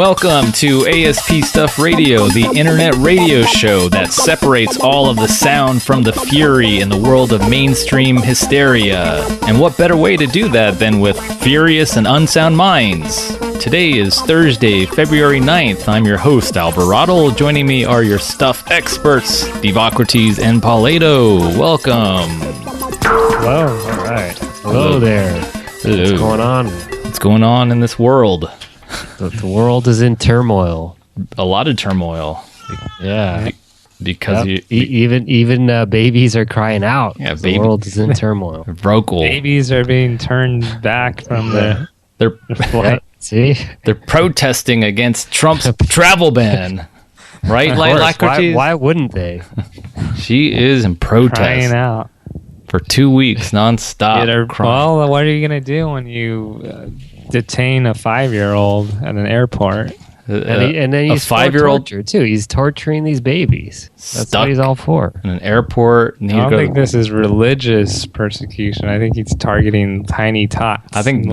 Welcome to ASP Stuff Radio, the internet radio show that separates all of the sound from the fury in the world of mainstream hysteria. And what better way to do that than with furious and unsound minds? Today is Thursday, February 9th. I'm your host, Alberotle. Joining me are your stuff experts, Steveocrates and Paulato. Welcome. Hello. All right. Hello there. Hello. What's going on? What's going on in this world? The world is in turmoil. A lot of turmoil. Yeah. Because even babies are crying out. Yeah, the world is in turmoil. Vocal. Babies are being turned back from They're flight. See? They're protesting against Trump's travel ban. Right, Lacrates? Why wouldn't they? She is in protest. Crying out. For 2 weeks, nonstop. Well, what are you going to do when you detain a 5-year-old at an airport? And then he's 5-year-old too. He's torturing these babies. That's stuck what he's all for. in an airport. I don't think this is religious persecution. I think he's targeting tiny tots. I think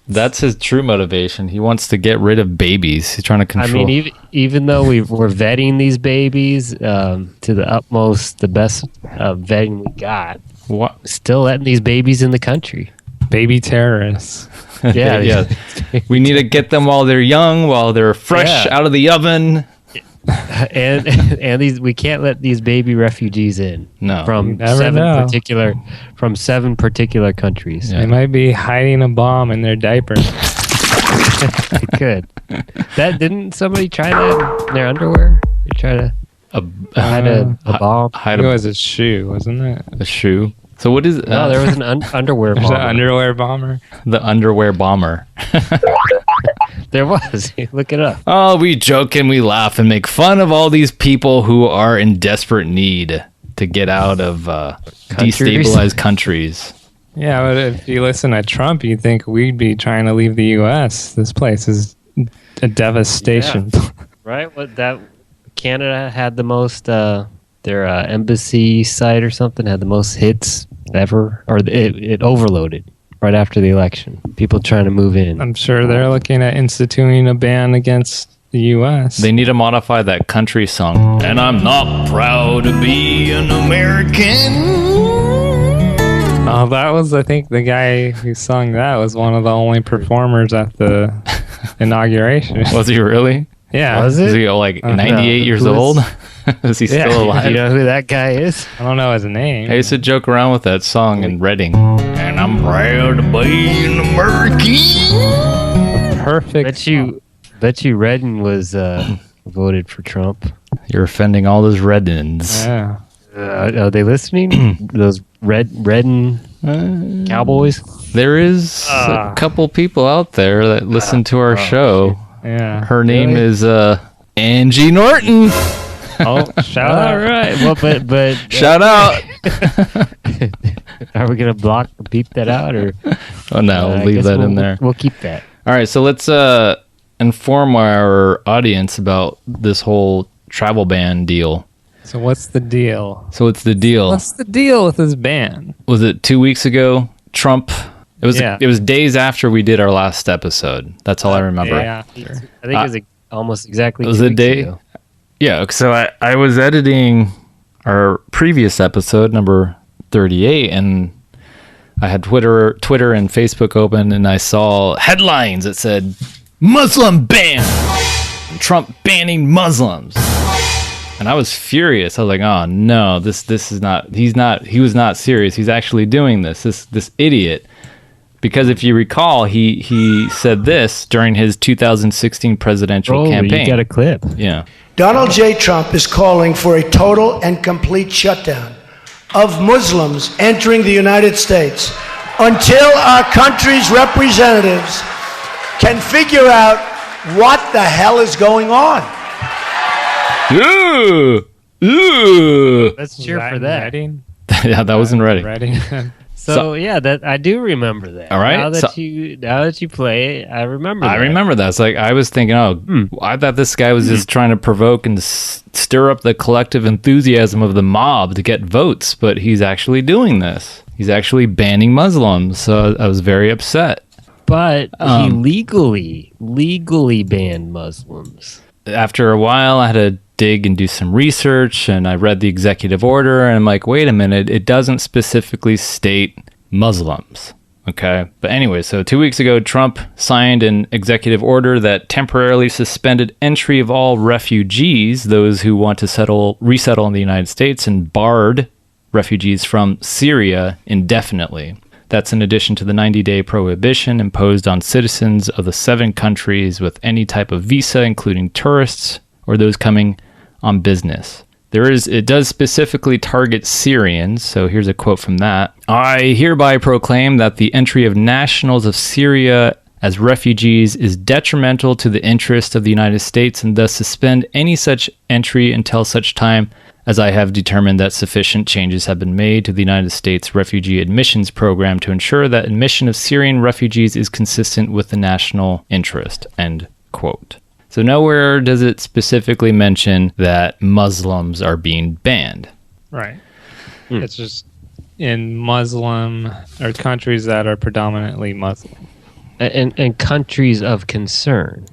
that's his true motivation. He wants to get rid of babies. He's trying to control. I mean, even though we're vetting these babies to the utmost, the best vetting we got, still letting these babies in the country. Baby terrorists. Yeah. We need to get them while they're young, while they're fresh out of the oven. And we can't let these baby refugees in. No, from seven particular countries. Yeah. They might be hiding a bomb in their diaper. They could. Didn't somebody try that in their underwear? They try to hide a bomb. It was a shoe, wasn't it? A shoe. So what is it? No, there was an underwear bomber. There's an underwear bomber. The underwear bomber. There was. Look it up. Oh, we joke and we laugh and make fun of all these people who are in desperate need to get out of destabilized countries. Yeah, but if you listen to Trump, you'd think we'd be trying to leave the U.S. This place is a devastation. Yeah. Right? Canada had the most, their embassy site or something had the most hits ever, or it overloaded right after the election. People trying to move in. I'm sure they're looking at instituting a ban against the U.S. They need to modify that country song. And I'm not proud to be an American. Oh, that was, I think, the guy who sung that was one of the only performers at the inauguration. Was he really? Yeah. Was it? Is he 98 years old? Is he still alive? You know who that guy is? I don't know his name. I used to joke around with that song in Reading. And I'm proud to be an American. Perfect. Bet you Reddin was voted for Trump. You're offending all those Reddins. Yeah. Are they listening? Those Reddin cowboys? There is a couple people out there that listen to our show. Yeah. Her name is Angie Norton. Oh, shout out. All right. Well, but Shout out. Are we gonna beep that out, or? Oh no, we'll leave that in there. We'll keep that. All right, so let's inform our audience about this whole travel ban deal. So what's the deal? What's the deal with this ban? Was it 2 weeks ago? Trump. It was days after we did our last episode. That's all I remember. Yeah. I think it was almost exactly. It was 2 a weeks day. ago. Yeah, so I was editing our previous episode, number 38, and I had Twitter and Facebook open, and I saw headlines that said, Muslim ban! Trump banning Muslims. And I was furious. I was like, oh no, this is not, he was not serious. He's actually doing this idiot. Because if you recall, he said this during his 2016 presidential campaign. You got a clip. Yeah. Donald J. Trump is calling for a total and complete shutdown of Muslims entering the United States until our country's representatives can figure out what the hell is going on. Let's cheer for that. Reading? Yeah, that wasn't ready. So yeah, that I do remember that. All right. Now that you play it, I remember. I remember that. It's like I was thinking, I thought this guy was just trying to provoke and stir up the collective enthusiasm of the mob to get votes, but he's actually doing this. He's actually banning Muslims. So I was very upset. But he legally banned Muslims. After a while, I had to dig and do some research, and I read the executive order, and I'm like, wait a minute, it doesn't specifically state Muslims. Okay. But anyway, so 2 weeks ago, Trump signed an executive order that temporarily suspended entry of all refugees, those who want to resettle in the United States, and barred refugees from Syria indefinitely. That's in addition to the 90-day prohibition imposed on citizens of the 7 countries with any type of visa, including tourists or those coming on business. It does specifically target Syrians, so here's a quote from that. I hereby proclaim that the entry of nationals of Syria as refugees is detrimental to the interest of the United States, and thus suspend any such entry until such time as I have determined that sufficient changes have been made to the United States refugee admissions program to ensure that admission of Syrian refugees is consistent with the national interest. End quote. So nowhere does it specifically mention that Muslims are being banned. Right. It's just in Muslim or countries that are predominantly Muslim. And countries of concern.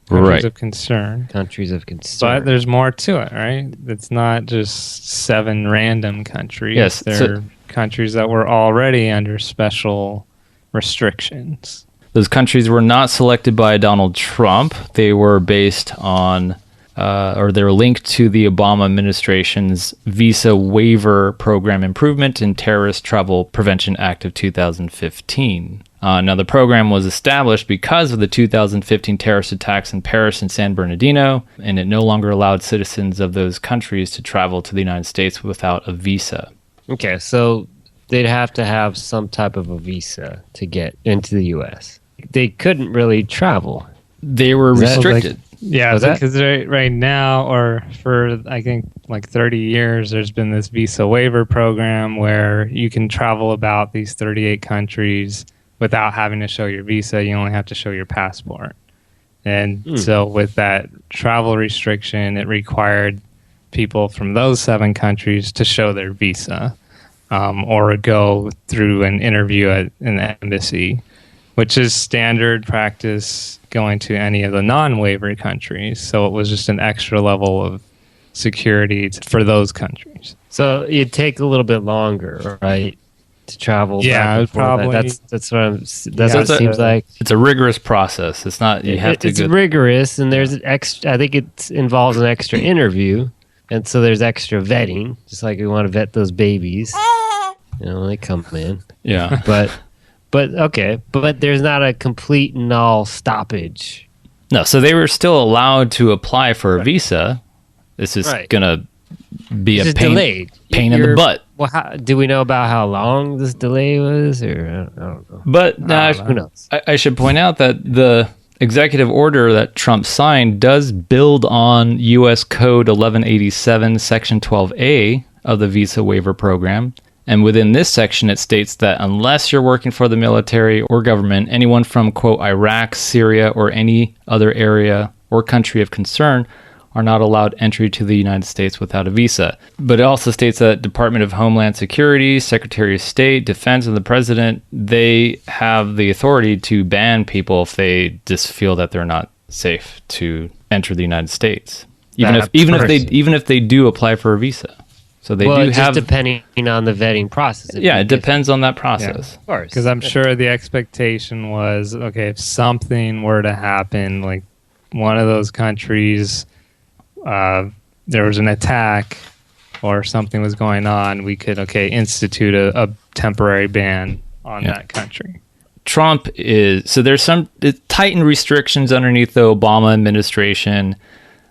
Right. Countries of concern. But there's more to it, right? It's not just 7 random countries. Yes. There are countries that were already under special restrictions. Those countries were not selected by Donald Trump. They were based on, or they're linked to the Obama administration's Visa Waiver Program Improvement and Terrorist Travel Prevention Act of 2015. Now, the program was established because of the 2015 terrorist attacks in Paris and San Bernardino, and it no longer allowed citizens of those countries to travel to the United States without a visa. Okay, so they'd have to have some type of a visa to get into the U.S. They couldn't really travel. They were restricted. Yeah, because right now, or for I think like 30 years, there's been this Visa Waiver Program where you can travel about these 38 countries without having to show your visa. You only have to show your passport. And so with that travel restriction, it required people from those 7 countries to show their visa or go through an interview at an embassy, which is standard practice going to any of the non-waiver countries. So it was just an extra level of security for those countries. So it'd take a little bit longer, right, to travel? Yeah, it probably. That's what it seems like. It's a rigorous process. It's not It's rigorous, and there's extra. I think it involves an extra interview, and so there's extra vetting, just like we want to vet those babies. When they come in. Yeah, but okay, but there's not a complete and all stoppage. No, so they were still allowed to apply for a visa. This is gonna be a pain in the butt. Well, do we know about how long this delay was, or I don't know? But who knows? I should point out that the executive order that Trump signed does build on U.S. Code 1187, Section 12A of the Visa Waiver Program. And within this section, it states that unless you're working for the military or government, anyone from, quote, Iraq, Syria, or any other area or country of concern are not allowed entry to the United States without a visa. But it also states that Department of Homeland Security, Secretary of State, Defense, and the President, they have the authority to ban people if they just feel that they're not safe to enter the United States, even if they do apply for a visa. So they do just depending on the vetting process. It depends on that process. Yeah, of course. Because I'm sure the expectation was, okay, if something were to happen, like one of those countries, there was an attack or something was going on, we could, institute a temporary ban on that country. Trump there's some tightened restrictions underneath the Obama administration.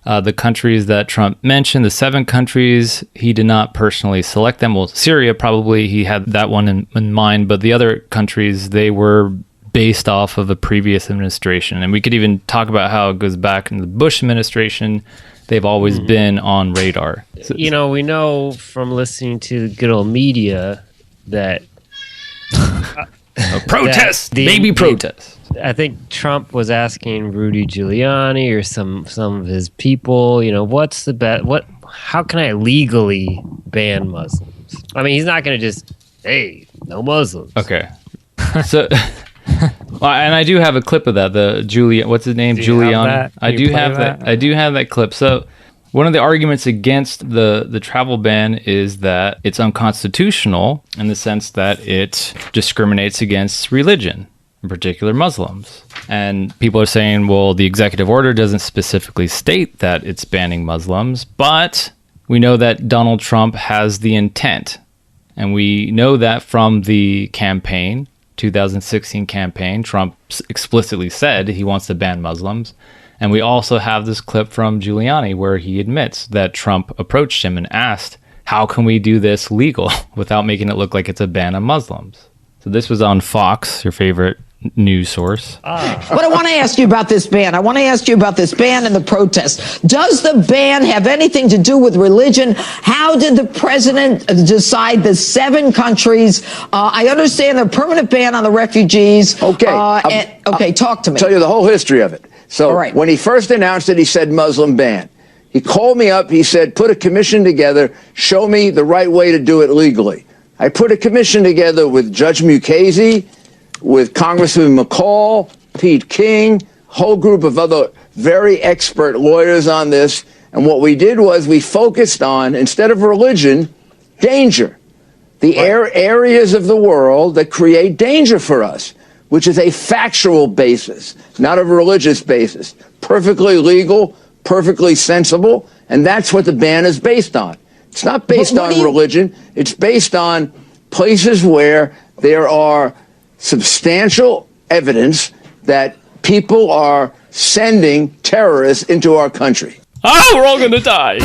The countries that Trump mentioned, the 7 countries, he did not personally select them. Well, Syria, probably he had that one in mind, but the other countries, they were based off of a previous administration. And we could even talk about how it goes back in the Bush administration. They've always been on radar. So, we know from listening to good old media that... protest! Baby protest! I think Trump was asking Rudy Giuliani or some of his people, what's the best? How can I legally ban Muslims? I mean, he's not going to just, hey, no Muslims. Okay. So, And I do have a clip of that. What's his name? Giuliani. I do have that. I do have that clip. So one of the arguments against the travel ban is that it's unconstitutional in the sense that it discriminates against religion, in particular Muslims. And people are saying, well, the executive order doesn't specifically state that it's banning Muslims, but we know that Donald Trump has the intent. And we know that from the campaign, 2016 campaign, Trump explicitly said he wants to ban Muslims. And we also have this clip from Giuliani where he admits that Trump approached him and asked, how can we do this legal without making it look like it's a ban on Muslims? So this was on Fox, your favorite news source. But I want to ask you about this ban. I want to ask you about this ban and the protest. Does the ban have anything to do with religion? How did the president decide the 7 countries? I understand the permanent ban on the refugees. Okay. Okay, talk to me. Tell you the whole history of it. So when he first announced it, he said Muslim ban. He called me up. He said, put a commission together. Show me the right way to do it legally. I put a commission together with Judge Mukasey, with Congressman McCall, Pete King, whole group of other very expert lawyers on this. And what we did was we focused on, instead of religion, danger. The areas of the world that create danger for us, which is a factual basis, not a religious basis. Perfectly legal, perfectly sensible, and that's what the ban is based on. It's not based on religion. It's based on places where there are substantial evidence that people are sending terrorists into our country. We're all going to die.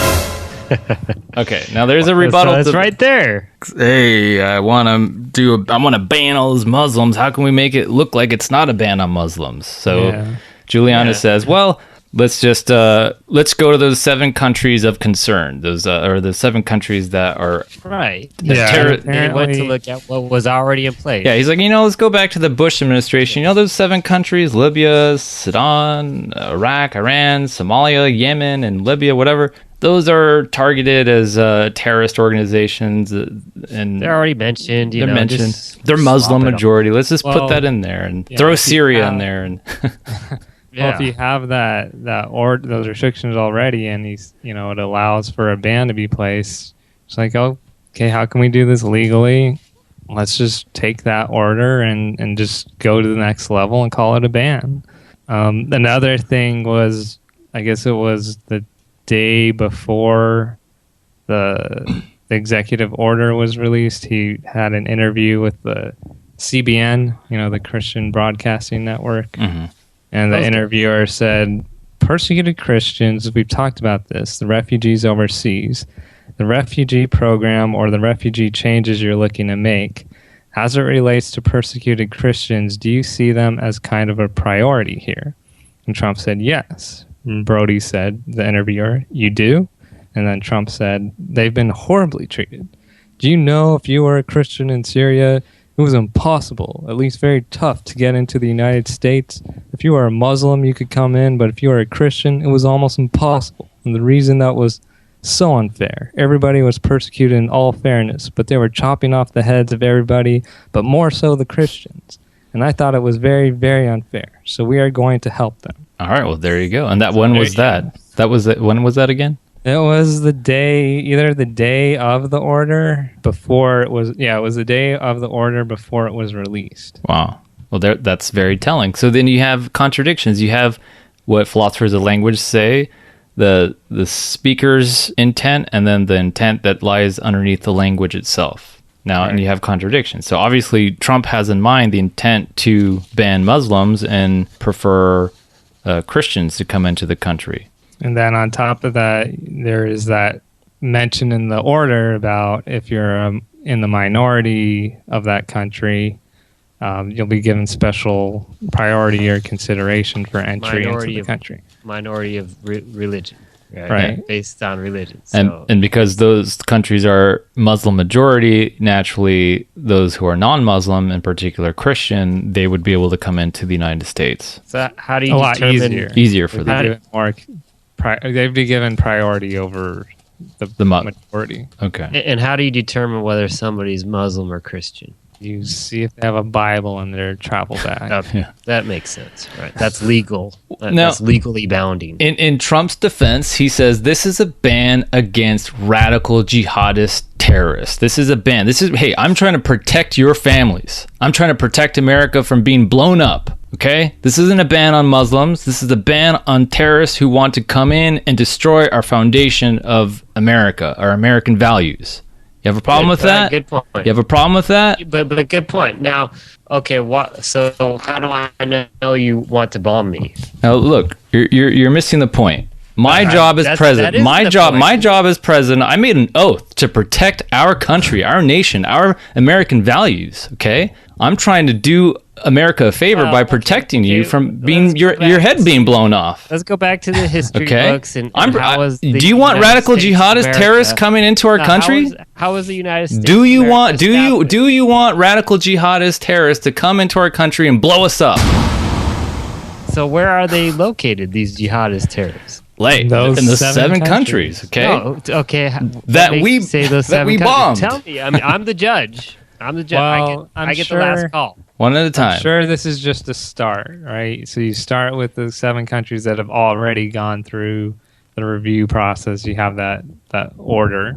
Okay, now there's a rebuttal. That's right there. Hey, I want to ban all those Muslims. How can we make it look like it's not a ban on Muslims? So Giuliani says, well, let's just let's go to those 7 countries of concern. Those are the 7 countries that are right. They went to look at what was already in place. Yeah, he's like, let's go back to the Bush administration. Those 7 countries: Libya, Sudan, Iraq, Iran, Somalia, Yemen, and Libya, whatever. Those are targeted as terrorist organizations, and they're already mentioned. They're mentioned. They're Muslim majority. Let's just put that in there and throw Syria in there. And well, if you have those restrictions already, and it allows for a ban to be placed, it's like, okay, how can we do this legally? Let's just take that order and just go to the next level and call it a ban. Another thing was, I guess it was the day before the executive order was released, he had an interview with the CBN, the Christian Broadcasting Network. Mm-hmm. And the interviewer said, persecuted Christians, we've talked about this, the refugees overseas, the refugee program or the refugee changes you're looking to make, as it relates to persecuted Christians, do you see them as kind of a priority here? And Trump said, yes. And Brody said, the interviewer, you do? And then Trump said, they've been horribly treated. Do you know if you were a Christian in Syria, it was impossible, at least very tough, to get into the United States? If you were a Muslim, you could come in, but if you were a Christian, it was almost impossible. And the reason that was so unfair. Everybody was persecuted in all fairness, but they were chopping off the heads of everybody, but more so the Christians. And I thought it was very, very unfair. So we are going to help them. All right, well, there you go. And when was that? When was that again? It was either the day of the order before it was, it was the day of the order before it was released. Wow. Well, that's very telling. So then you have contradictions. You have what philosophers of language say, the speaker's intent, and then the intent that lies underneath the language itself. Now, right. And you have contradictions. So obviously, Trump has in mind the intent to ban Muslims and prefer Christians to come into the country. And then on top of that, there is that mention in the order about if you're in the minority of that country, you'll be given special priority or consideration for entry into the country. Minority of religion. Right. Based on religion. So. And because those countries are Muslim majority, naturally, those who are non-Muslim, in particular Christian, they would be able to come into the United States. So how do you determine... Easier for them. They'd be given priority over the majority. Okay. And how do you determine whether somebody's Muslim or Christian? You see if they have a Bible in their travel bag. That makes sense, right? That's legal. Now, That's legally bounding. In Trump's defense, he says this is a ban against radical jihadist terrorists. This is a ban. Hey, I'm trying to protect your families. I'm trying to protect America from being blown up. Okay? This isn't a ban on Muslims. This is a ban on terrorists who want to come in and destroy our foundation of America, our American values. You have a problem with that? Good point. You have a problem with that? But good point. Now, okay, so how do I know you want to bomb me? Now, look, you're missing the point. My job as president. My job as president. I made an oath to protect our country, our nation, our American values. Okay, I'm trying to do America a favor by protecting you from being your head being blown off. Let's go back to the history books and how was the do you want United radical States jihadist terrorists coming into our country? How was the United States? Do you want radical jihadist terrorists to come into our country and blow us up? So where are they located? These jihadist terrorists? In the seven countries. Okay. No, okay. That we say those that we countries. bombed. Tell me. I mean, I'm the judge. Well, I get the last call. One at a time. I'm sure this is just a start, right? So you start with the 7 countries that have already gone through the review process. You have that order,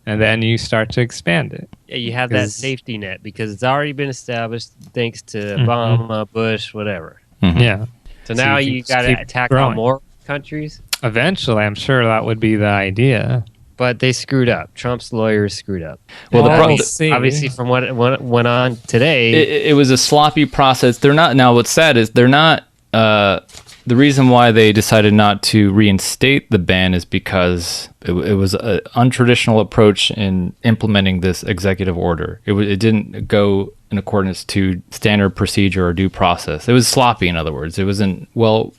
and then you start to expand it. Yeah, you have that safety net because it's already been established thanks to Obama, Bush, whatever. Mm-hmm. Yeah. So now you got to attack on more countries? Eventually, I'm sure that would be the idea. But they screwed up. Trump's lawyers screwed up. Well, obviously, from what went on today, it was a sloppy process. They're not now. What's sad is they're not. The reason why they decided not to reinstate the ban is because it was an untraditional approach in implementing this executive order. It didn't go in accordance to standard procedure or due process. It was sloppy. In other words, it wasn't well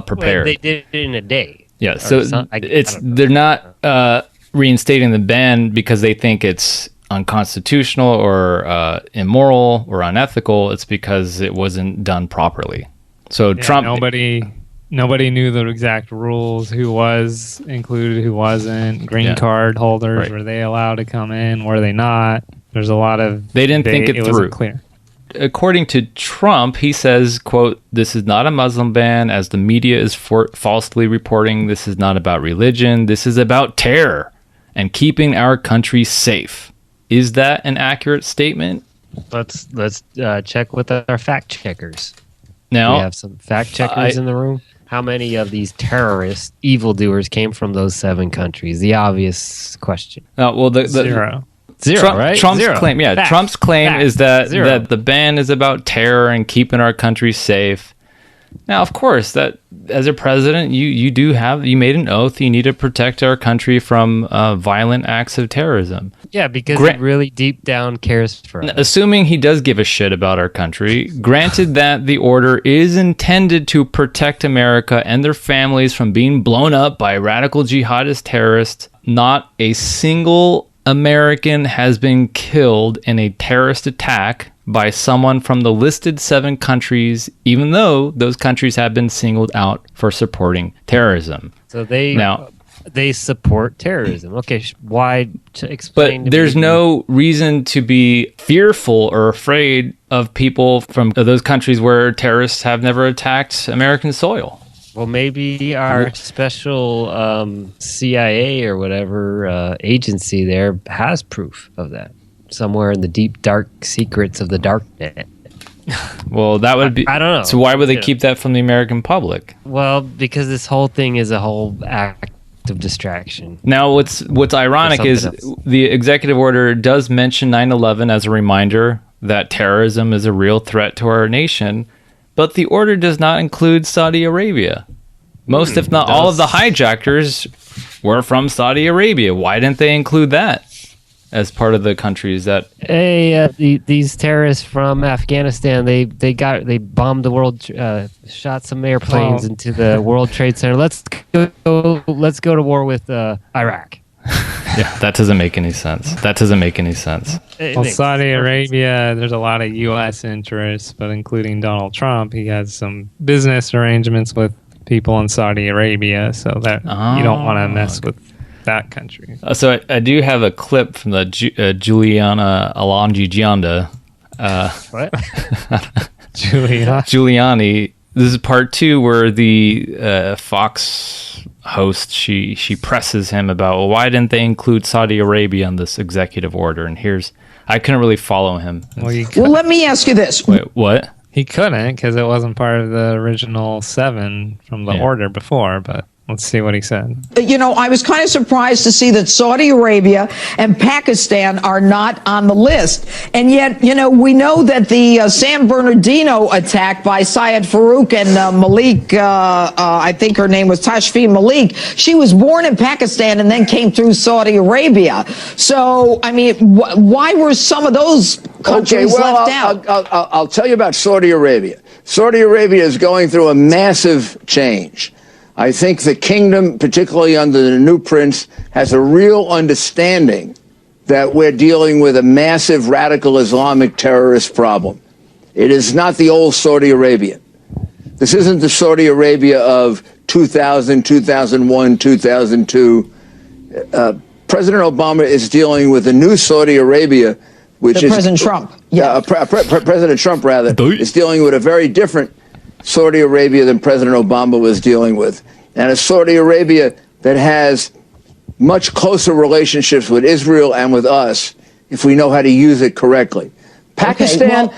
prepared. Well, they did it in a day. Yeah, so they're not reinstating the ban because they think it's unconstitutional or immoral or unethical. It's because it wasn't done properly. So Trump, nobody knew the exact rules. Who was included? Who wasn't? Green card holders, were they allowed to come in? Were they not? There's a lot of they didn't think it through. Wasn't clear. According to Trump, he says, quote, "This is not a Muslim ban, as the media is falsely reporting. This is not about religion. This is about terror and keeping our country safe." Is that an accurate statement? Let's check with our fact checkers. Now, we have some fact checkers in the room. How many of these terrorist evildoers came from those 7 countries? The obvious question. Well, Zero. Right? Trump's claim, Trump's claim is that Zero. the ban is about terror and keeping our country safe. Now, of course, that as a president, you made an oath. You need to protect our country from violent acts of terrorism. Yeah, because he really deep down cares for us. Assuming he does give a shit about our country, granted that the order is intended to protect America and their families from being blown up by radical jihadist terrorists, not a single American has been killed in a terrorist attack by someone from the listed 7 countries, even though those countries have been singled out for supporting terrorism. So they support terrorism. Okay, why? To explain. But there's no reason to be fearful or afraid of people from those countries where terrorists have never attacked American soil. Well, maybe our special CIA or whatever agency there has proof of that. Somewhere in the deep, dark secrets of the dark net. Well, that would be... I don't know. So why would they keep that from the American public? Well, because this whole thing is a whole act of distraction. Now, what's ironic is the executive order does mention 9/11 as a reminder that terrorism is a real threat to our nation, but the order does not include Saudi Arabia. Most, if not all, of the hijackers were from Saudi Arabia. Why didn't they include that as part of the countries that... Hey, these terrorists from Afghanistan, they bombed the world, shot some airplanes into the World Trade Center. Let's go to war with Iraq. Yeah, that doesn't make any sense. Well, Saudi Arabia, there's a lot of U.S. interests, but including Donald Trump, he has some business arrangements with people in Saudi Arabia, so that you don't want to mess with that country. So I do have a clip from the Juliana Alonji Gionda What? Giuliani. This is part 2 where the Fox host, she presses him about, well, why didn't they include Saudi Arabia on this executive order? And I couldn't really follow him. Well, let me ask you this. Wait, what? He couldn't because it wasn't part of the original 7 from the order before, but let's see what he said. You know, I was kind of surprised to see that Saudi Arabia and Pakistan are not on the list. And yet, you know, we know that the San Bernardino attack by Syed Farouk and Malik, I think her name was Tashfeen Malik, she was born in Pakistan and then came through Saudi Arabia. So, I mean, why were some of those countries left out? I'll tell you about Saudi Arabia. Saudi Arabia is going through a massive change. I think the kingdom, particularly under the new prince, has a real understanding that we're dealing with a massive radical Islamic terrorist problem. It is not the old Saudi Arabia. This isn't the Saudi Arabia of 2000, 2001, 2002. President Obama is dealing with a new Saudi Arabia, which is President Trump. Yeah, President Trump, rather, is dealing with a very different Saudi Arabia than President Obama was dealing with, and a Saudi Arabia that has much closer relationships with Israel and with us if we know how to use it correctly. Pakistan,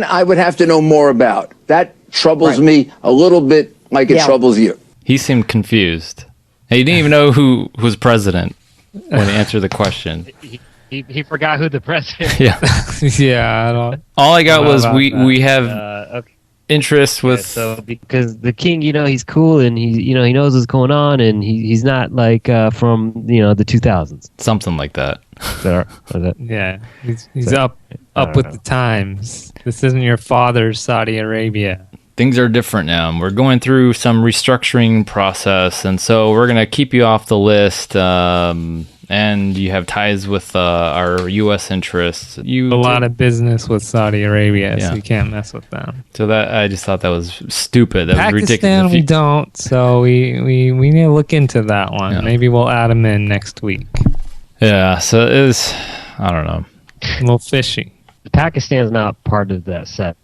I would have to know more about. That troubles me a little bit like it troubles you. He seemed confused. He didn't even know who was president when he answered the question. He forgot who the president. Yeah, yeah. I don't. All I got was that. we have Okay. interest with. So because the king, you know, he's cool and he knows what's going on and he's not like from the 2000s. Something like that. Yeah, he's up with the times. This isn't your father's Saudi Arabia. Things are different now, and we're going through some restructuring process, and so we're gonna keep you off the list. And you have ties with our U.S. interests. A lot of business with Saudi Arabia, so you can't mess with them. So that I just thought that was stupid. That Pakistan, was ridiculous. we don't. So we need to look into that one. Yeah. Maybe we'll add them in next week. Yeah. So it was, I don't know, a little fishy. Pakistan's not part of that set.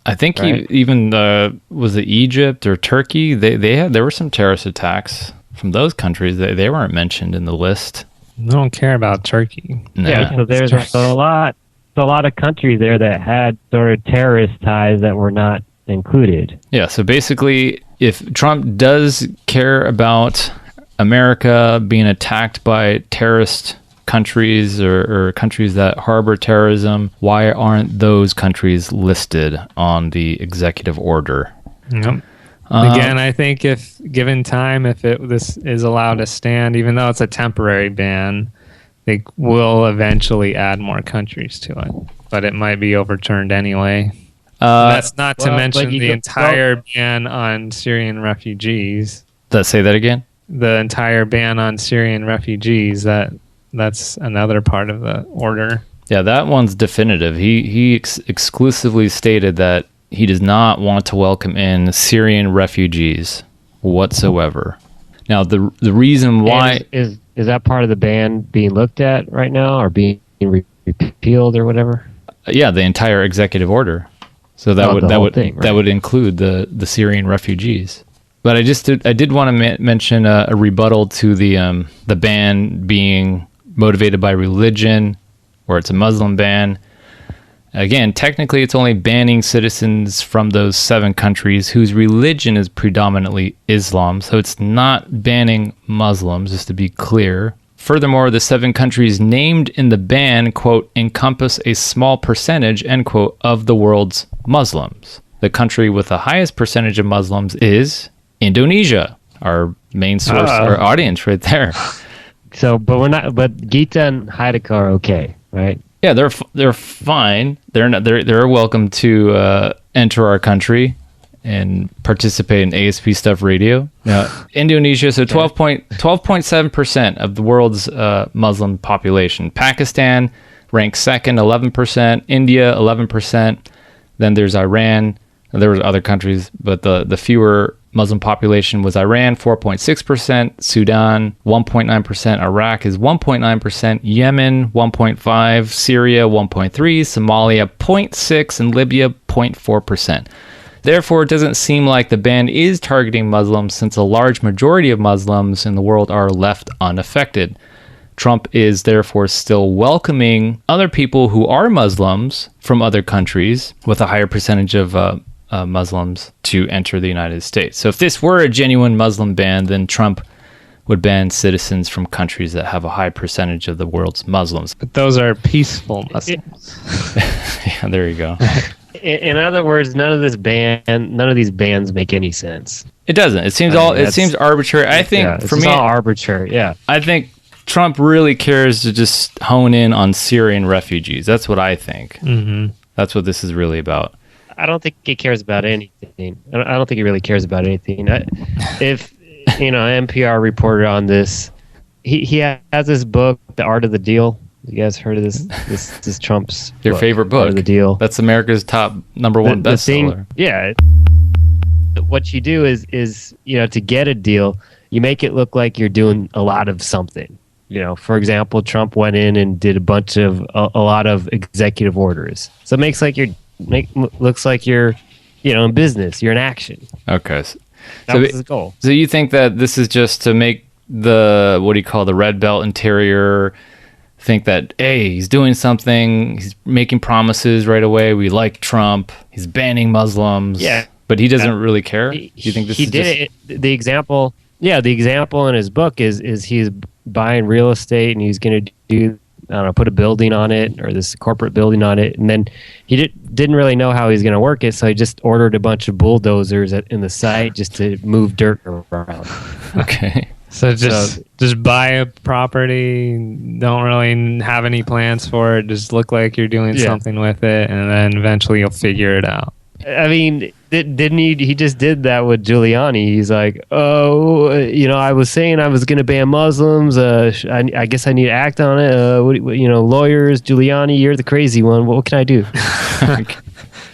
I think right? even was it Egypt or Turkey? There were some terrorist attacks from those countries. They weren't mentioned in the list. I don't care about Turkey. No. Yeah, so there's a lot of countries there that had sort of terrorist ties that were not included. Yeah, so basically, if Trump does care about America being attacked by terrorist countries or countries that harbor terrorism, why aren't those countries listed on the executive order? Yep. Again, I think if given time, if this is allowed to stand, even though it's a temporary ban, they will eventually add more countries to it. But it might be overturned anyway. That's not to mention the entire ban on Syrian refugees. Say that again? The entire ban on Syrian refugees, that's another part of the order. Yeah, that one's definitive. He exclusively stated that he does not want to welcome in Syrian refugees whatsoever. Now, the reason why is that part of the ban being looked at right now, or being repealed, or whatever? Yeah, the entire executive order. So that would include the Syrian refugees. But I did want to mention a rebuttal to the ban being motivated by religion, or it's a Muslim ban. Again, technically, it's only banning citizens from those 7 countries whose religion is predominantly Islam. So it's not banning Muslims, just to be clear. Furthermore, the 7 countries named in the ban, quote, encompass a small percentage, end quote, of the world's Muslims. The country with the highest percentage of Muslims is Indonesia, our main source, our audience right there. So, but Gita and Haidaka are okay, right? Yeah, they're fine. They're welcome to enter our country and participate in ASP Stuff Radio. Now, Indonesia, so 12.7% of the world's Muslim population. Pakistan ranks second, 11%. India, 11%. Then there's Iran, There were other countries, but the fewer Muslim population was Iran, 4.6%, Sudan, 1.9%, Iraq is 1.9%, Yemen, 1.5%, Syria, 1.3%, Somalia, 0.6%, and Libya, 0.4%. Therefore, it doesn't seem like the ban is targeting Muslims since a large majority of Muslims in the world are left unaffected. Trump is therefore still welcoming other people who are Muslims from other countries with a higher percentage of Muslims to enter the United States. So if this were a genuine Muslim ban, then Trump would ban citizens from countries that have a high percentage of the world's Muslims. But those are peaceful Muslims. Yeah, there you go. In other words, none of these bans make any sense. It doesn't. It seems it seems arbitrary. I think for me, all arbitrary. Yeah, I think Trump really cares to just hone in on Syrian refugees. That's what I think. Mm-hmm. That's what this is really about. I don't think he cares about anything. I don't think he really cares about anything. If NPR reported on this, he has this book, The Art of the Deal. You guys heard of this? This is Trump's Your favorite book, Art of the Deal. That's America's top #1 bestseller. Yeah. What you do is to get a deal, you make it look like you're doing a lot of something. For example, Trump went in and did a lot of executive orders. So it makes looks like you're in business, you're in action. Okay. That was his goal. So you think that this is just to make the red belt interior think that, hey, he's doing something, he's making promises right away, we like Trump, he's banning Muslims. Yeah. But he doesn't really care? Do you think this he is did it? The example in his book is he's buying real estate and he's going to do, put a building on it or this corporate building on it. And then he didn't really know how he's going to work it. So he just ordered a bunch of bulldozers in the site just to move dirt around. Okay. So just buy a property, don't really have any plans for it, just look like you're doing something with it, and then eventually you'll figure it out. I mean, didn't he just did that with Giuliani? He's like, I was saying I was going to ban Muslims. I guess I need to act on it. Lawyers, Giuliani, you're the crazy one. What can I do?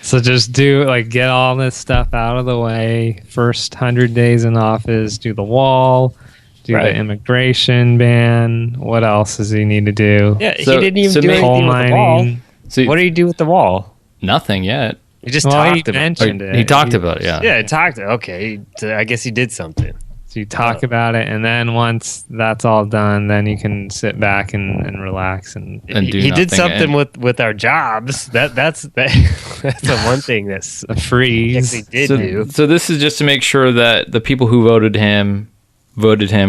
So just get all this stuff out of the way. First 100 days in office, do the wall, do the immigration ban. What else does he need to do? Yeah, he didn't even do anything with the wall. So what did he do with the wall? Nothing yet. He just talked about it. He talked about it, yeah. Yeah, he talked. Okay, I guess he did something. So you talk about it, and then once that's all done, then you can sit back and relax and do he did something and with our jobs. That's the one thing that's a freeze. He did do. So this is just to make sure that the people who voted him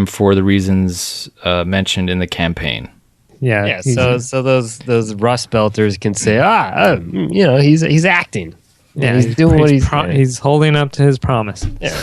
for the reasons mentioned in the campaign. Yeah. So those Rust Belters can say, he's acting. Yeah, he's doing what he's holding up to his promise. Yeah.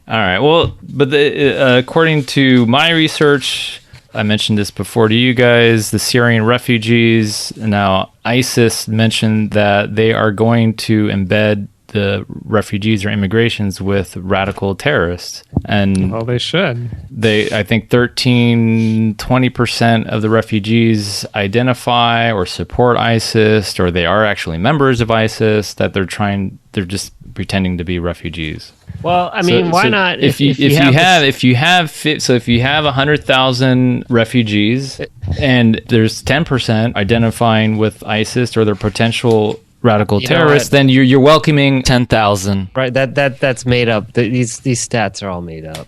All right. Well, but according to my research, I mentioned this before to you guys, the Syrian refugees. Now, ISIS mentioned that they are going to embed the refugees or immigrations with radical terrorists. And well, they should. I think 20% of the refugees identify or support ISIS, or they are actually members of ISIS, that they're just pretending to be refugees. Well, I mean, why not? If you have 100,000 refugees and there's 10% identifying with ISIS or their potential radical terrorists, then you're welcoming 10,000. Right, that's made up. These stats are all made up.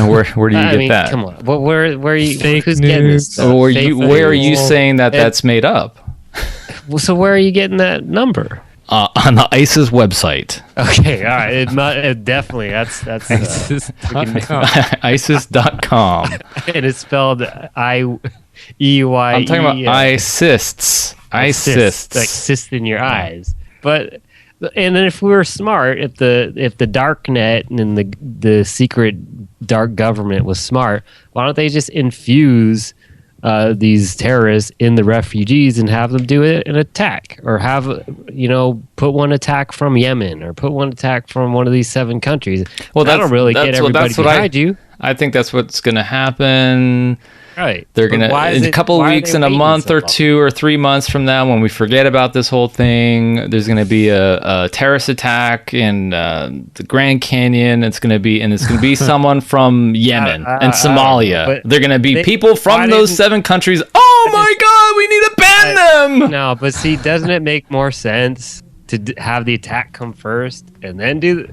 Where do you get that? Come on, where are you? Fake who's news. getting this stuff? Where are you saying that's made up? Well, so where are you getting that number? On the ISIS website. Okay, all right. It definitely that's ISIS.com. And it's spelled I-E-Y. I'm talking about ISIS. ISIS. Like cyst in your eyes. And then if we were smart, if the dark net and the secret dark government was smart, why don't they just infuse these terrorists in the refugees and have them do an attack, or have put one attack from Yemen, or put one attack from one of these 7 countries? Well, that'll really get everybody behind you. I think that's what's going to happen. Right. They're going to, in a couple of weeks, in a month or 2 or 3 months from now, when we forget about this whole thing, there's going to be a terrorist attack in the Grand Canyon. It's going to be someone from Yemen and Somalia. They're going to be people from those 7 countries. Oh my God, we need to ban them. No, but see, doesn't it make more sense to have the attack come first and then do?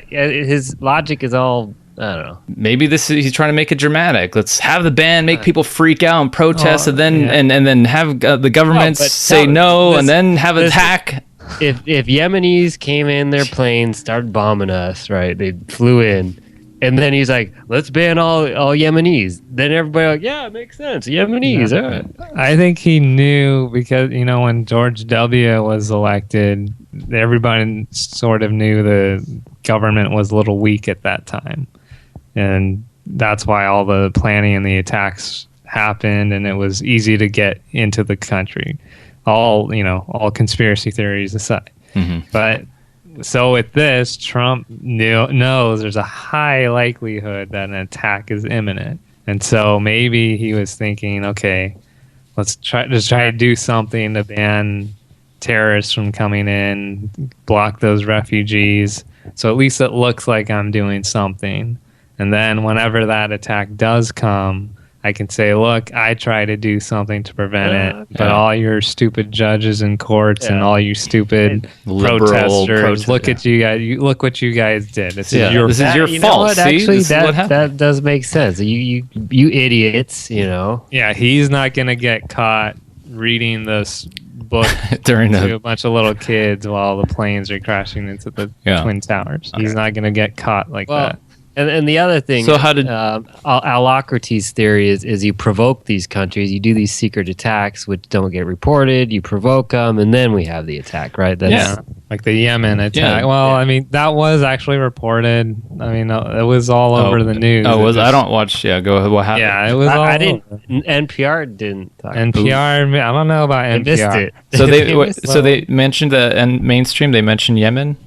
His logic is all, I don't know. Maybe he's trying to make it dramatic. Let's have the ban, make people freak out and protest, and then have the governments say no, and then have an attack. If Yemenis came in their planes, started bombing us, right? They flew in, and then he's like, "Let's ban all Yemenis." Then everybody like, "Yeah, it makes sense. Yemenis." Yeah. All right. I think he knew because when George W. was elected, everybody sort of knew the government was a little weak at that time. And that's why all the planning and the attacks happened, and it was easy to get into the country. All conspiracy theories aside. Mm-hmm. But so with this, Trump knows there's a high likelihood that an attack is imminent. And so maybe he was thinking, okay, let's try to do something to ban terrorists from coming in, block those refugees. So at least it looks like I'm doing something. And then whenever that attack does come, I can say, look, I try to do something to prevent it, but all your stupid judges and courts and all you stupid protesters, look at you guys. Look what you guys did. This is your fault. Actually, that does make sense. You idiots, Yeah, he's not going to get caught reading this book to a bunch of little kids while the planes are crashing into the Twin Towers. He's not going to get caught like that. And the other thing, so how did Alberotle theory is you provoke these countries, you do these secret attacks which don't get reported, you provoke them, and then we have the attack, right? Like the Yemen attack. I mean, that was actually reported. I mean, it was all over the news. I don't watch. Yeah, go ahead. What happened? Yeah, it was. I didn't. NPR didn't. NPR. I don't know about NPR. Missed it. So they mentioned and mainstream. They mentioned Yemen.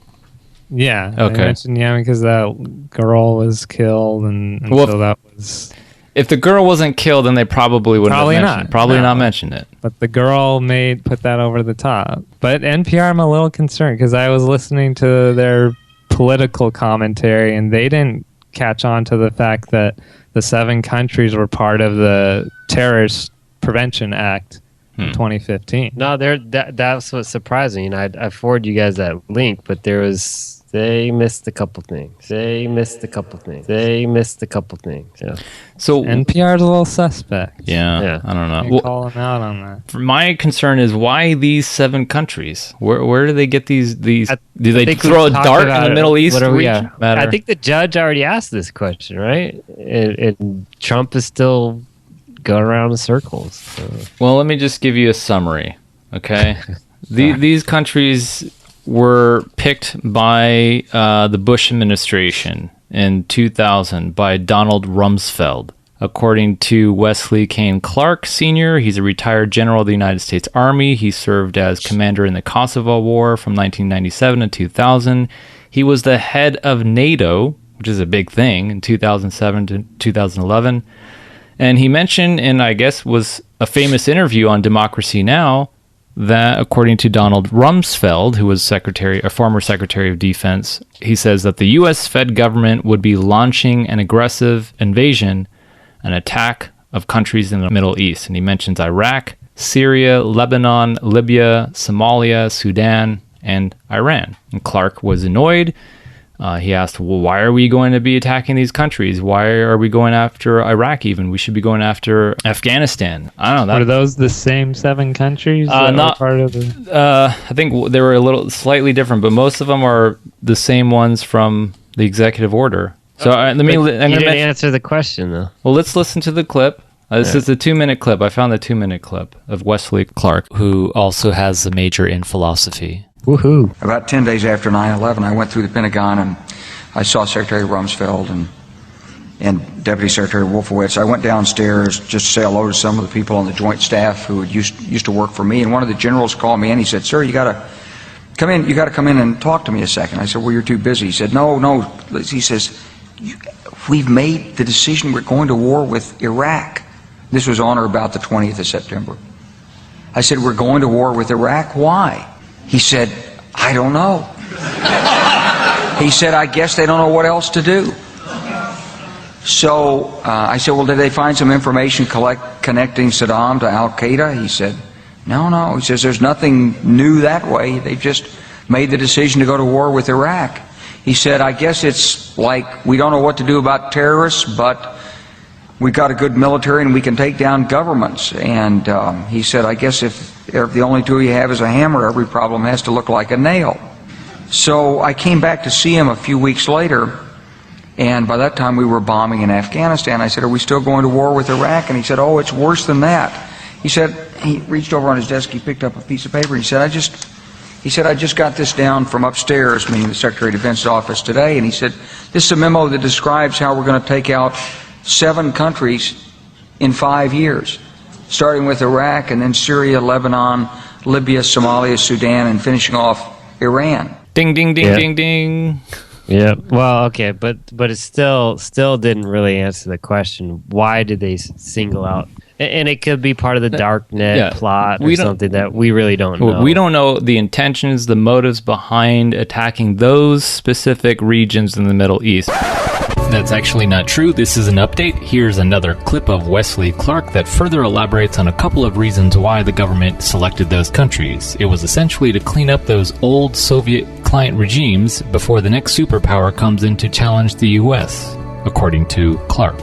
Yeah. Okay. They mentioned Yemen because that girl was killed, and so that was. If the girl wasn't killed, then they probably wouldn't have mentioned it. Probably not mentioned it. But the girl put that over the top. But NPR, I'm a little concerned because I was listening to their political commentary, and they didn't catch on to the fact that the 7 countries were part of the Terrorist Prevention Act in 2015. No, that's what's surprising. I forwarded you guys that link, but they missed a couple things. Yeah. So NPR's a little suspect. Yeah. I don't know. Call them out on that. My concern is why these 7 countries? Where do they get these? Do they throw a dart in the Middle East? I think the judge already asked this question, right? And Trump is still going around in circles. So. Well, let me just give you a summary, okay? These countries were picked by the Bush administration in 2000 by Donald Rumsfeld. According to Wesley Clark Sr., he's a retired general of the United States Army. He served as commander in the Kosovo War from 1997 to 2000. He was the head of NATO, which is a big thing, in 2007 to 2011. And he mentioned, and I guess was a famous interview on Democracy Now!, that according to Donald Rumsfeld, who was a former Secretary of Defense, he says that the U.S. Fed government would be launching an aggressive invasion, an attack of countries in the Middle East. And he mentions Iraq, Syria, Lebanon, Libya, Somalia, Sudan, and Iran. And Clark was annoyed. He asked, well, why are we going to be attacking these countries? Why are we going after Iraq even? We should be going after Afghanistan. I don't know. Are those the same 7 countries? Not part of the... I think they were a little slightly different, but most of them are the same ones from the executive order. So you didn't answer the question, though. Well, let's listen to the clip. This is a 2-minute clip. I found the 2-minute clip of Wesley Clark, who also has a major in philosophy. Woohoo. About 10 days after 9/11, I went through the Pentagon and I saw Secretary Rumsfeld and Deputy Secretary Wolfowitz. I went downstairs just to say hello to some of the people on the Joint Staff who used to work for me, and one of the generals called me in. He said, "Sir, you got to come in. You got to come in and talk to me a second." I said, "Well, you're too busy." He said, "No." He says, "We've made the decision. We're going to war with Iraq." This was on or about the 20th of September. I said, we're going to war with Iraq. Why? He said, I don't know. He said, I guess they don't know what else to do. So I said, well, did they find some information connecting Saddam to Al-Qaeda? He said, no. He says, there's nothing new that way. They just made the decision to go to war with Iraq. He said, I guess it's like we don't know what to do about terrorists, but we've got a good military and we can take down governments. And he said, I guess if the only tool you have is a hammer, every problem has to look like a nail. So I came back to see him a few weeks later, and by that time we were bombing in Afghanistan. I said, are we still going to war with Iraq? And he said, oh, it's worse than that. He said, he reached over on his desk, he picked up a piece of paper, he said, I just got this down from upstairs, meaning the Secretary of Defense's office today, and he said, this is a memo that describes how we're going to take out 7 countries in 5 years, starting with Iraq and then Syria, Lebanon, Libya, Somalia, Sudan, and finishing off Iran. Ding, ding, ding, ding, ding. Yeah. Well, okay, but it still didn't really answer the question. Why did they single out? And it could be part of the darknet plot or something that we really don't know. We don't know the intentions, the motives behind attacking those specific regions in the Middle East. That's actually not true. This is an update. Here's another clip of Wesley Clark that further elaborates on a couple of reasons why the government selected those countries. It was essentially to clean up those old Soviet client regimes before the next superpower comes in to challenge the U.S., according to Clark.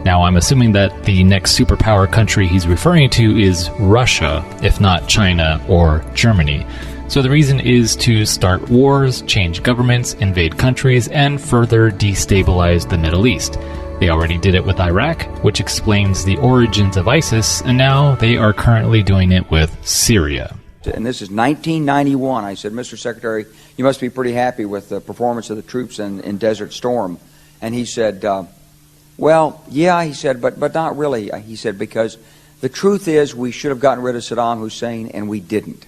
Now, I'm assuming that the next superpower country he's referring to is Russia, if not China or Germany. So the reason is to start wars, change governments, invade countries, and further destabilize the Middle East. They already did it with Iraq, which explains the origins of ISIS, and now they are currently doing it with Syria. And this is 1991. I said, Mr. Secretary, you must be pretty happy with the performance of the troops in Desert Storm. And he said, well, yeah, he said, but not really. He said, because the truth is we should have gotten rid of Saddam Hussein, and we didn't.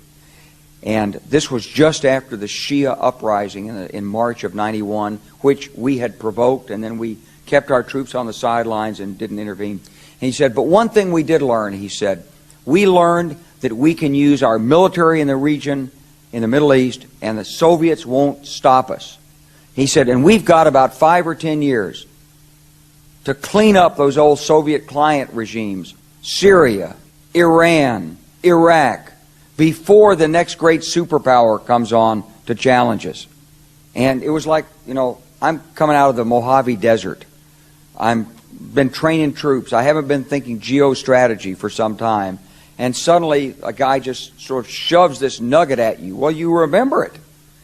And this was just after the Shia uprising in March of 91, which we had provoked, and then we kept our troops on the sidelines and didn't intervene. And he said, but one thing we did learn, he said, we learned that we can use our military in the region, in the Middle East, and the Soviets won't stop us. He said, and we've got about 5 or 10 years to clean up those old Soviet client regimes, Syria, Iran, Iraq, before the next great superpower comes on to challenge us. And it was like, I'm coming out of the Mojave Desert. I've been training troops. I haven't been thinking geostrategy for some time. And suddenly a guy just sort of shoves this nugget at you. Well, you remember it.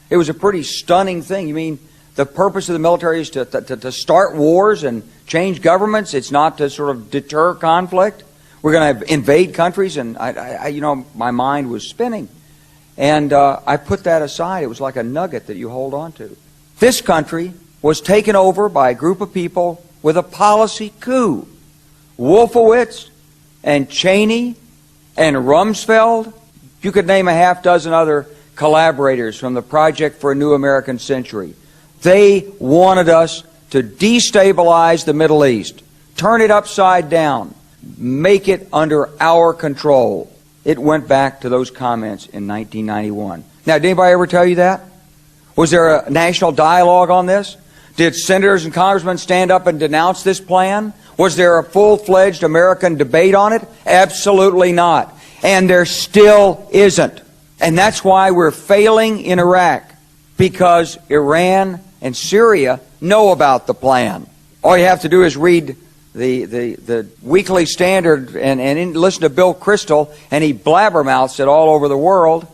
It was a pretty stunning thing. You mean the purpose of the military is to start wars and change governments? It's not to sort of deter conflict? We're going to invade countries, and my mind was spinning. And I put that aside. It was like a nugget that you hold on to. This country was taken over by a group of people with a policy coup. Wolfowitz and Cheney and Rumsfeld. You could name a half dozen other collaborators from the Project for a New American Century. They wanted us to destabilize the Middle East, turn it upside down, make it under our control. It went back to those comments in 1991. Now, did anybody ever tell you that? Was there a national dialogue on this? Did senators and congressmen stand up and denounce this plan? Was there a full-fledged American debate on it? Absolutely not. And there still isn't. And that's why we're failing in Iraq, because Iran and Syria know about the plan. All you have to do is read the Weekly Standard and listen to Bill Kristol, and he blabbermouths it all over the world.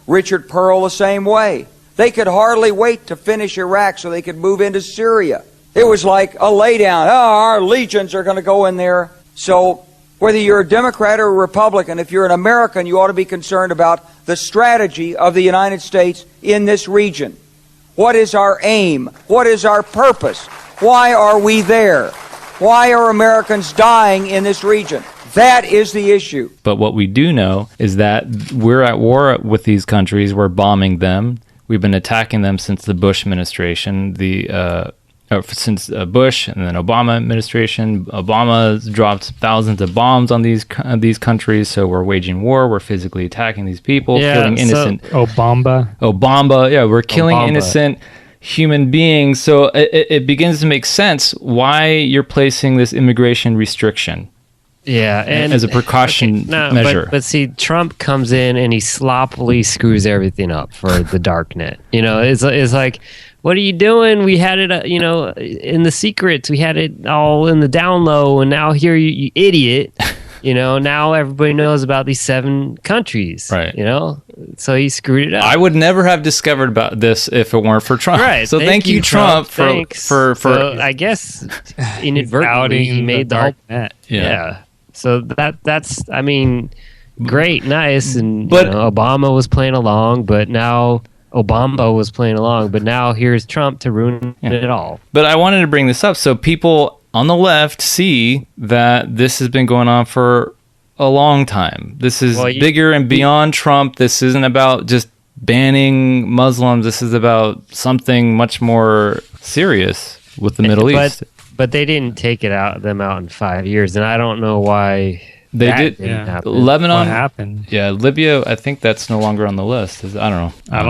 Richard Pearl the same way. They could hardly wait to finish Iraq so they could move into Syria. It was like a laydown. Oh, our legions are going to go in there. So whether you're a Democrat or a Republican, if you're an American, you ought to be concerned about the strategy of the United States in this region. What is our aim? What is our purpose? Why are we there? Why are Americans dying in this region? That is the issue. But what we do know is that we're at war with these countries. We're bombing them. We've been attacking them since the Bush administration. The since Bush and then Obama administration. Obama dropped thousands of bombs on these countries, so we're waging war. We're physically attacking these people, killing innocent. Obama. Yeah, we're killing innocent human beings. So it begins to make sense why you're placing this immigration restriction. Yeah, and as a precaution measure. But see, Trump comes in and he sloppily screws everything up for the dark net. It's like, what are you doing? We had it, in the secrets. We had it all in the down low, and now here you idiot. Now everybody knows about these 7 countries. Right. So he screwed it up. I would never have discovered about this if it weren't for Trump. Right. So thank you, Trump, for So I guess inadvertently he made the whole net. Yeah. So that's great, nice, and Obama was playing along, but now here's Trump to ruin it all. But I wanted to bring this up so people on the left see that this has been going on for a long time. This is bigger and beyond Trump. This isn't about just banning Muslims. This is about something much more serious with the Middle East. But they didn't take them out in 5 years, and I don't know why they did. Happen. Lebanon, what happened? Yeah, Libya. I think that's no longer on the list. I don't know. I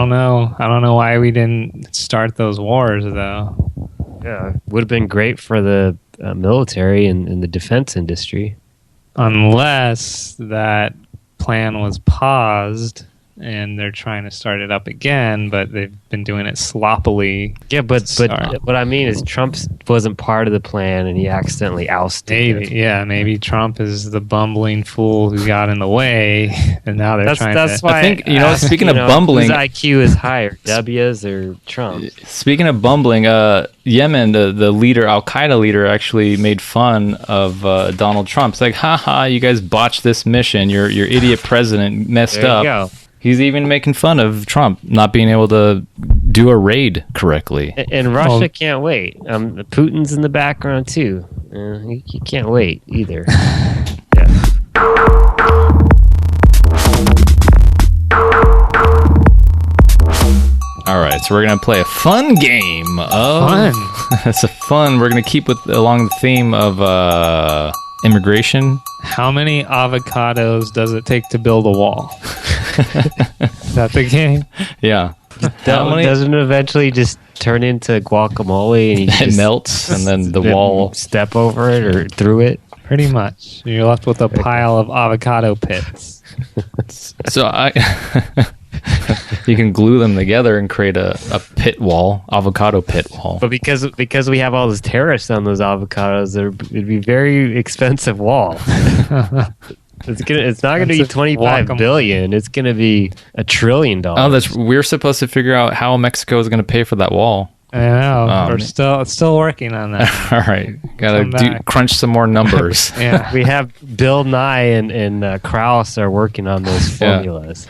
don't know why we didn't start those wars though. Yeah, would have been great for the military and the defense industry, unless that plan was paused. And they're trying to start it up again, but they've been doing it sloppily. Yeah, but what I mean is Trump wasn't part of the plan, and he accidentally ousted him. Maybe Trump is the bumbling fool who got in the way, and now they're trying to... That's why I think, speaking of bumbling... Whose IQ is higher, W's or Trump's? Speaking of bumbling, Yemen, the leader, Al-Qaeda leader, actually made fun of Donald Trump. It's like, haha, you guys botched this mission. Your idiot president messed up. There you go. He's even making fun of Trump not being able to do a raid correctly. And Russia can't wait. Putin's in the background too. He can't wait either. Yeah. All right, so we're gonna play a fun game. It's a fun. We're gonna keep along the theme of immigration. How many avocados does it take to build a wall? Is that the game? Yeah. Doesn't it eventually just turn into guacamole and it melts and then the wall step over it or through it? Pretty much. You're left with a pile of avocado pits. So you can glue them together and create a pit wall, avocado pit wall. But because we have all those tariffs on those avocados, it'd be very expensive wall. It's not gonna be 25 billion. It's gonna be $1 trillion. Oh, we're supposed to figure out how Mexico is gonna pay for that wall. I know. We're still working on that. All right, gotta crunch some more numbers. Yeah, we have Bill Nye and Krause are working on those formulas.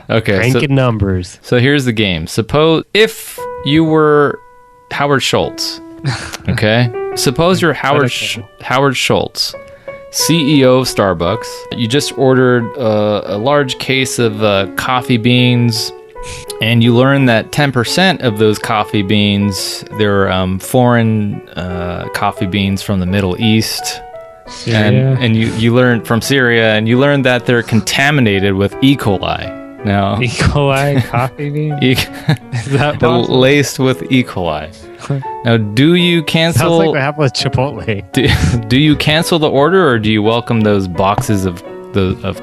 Okay, cranking numbers. So here's the game. Suppose if you were Howard Shultz. Okay, suppose you're Howard Shultz, CEO of Starbucks. You just ordered a large case of coffee beans, and you learn that 10% of those coffee beans, they're foreign coffee beans from the Middle East. Syria. And you learn from Syria, and you learn that they're contaminated with E. coli. Now, E. coli coffee beans? Is that possible? Laced with E. coli. Now, do you cancel... Sounds like what happened with Chipotle. Do you cancel the order, or do you welcome those boxes of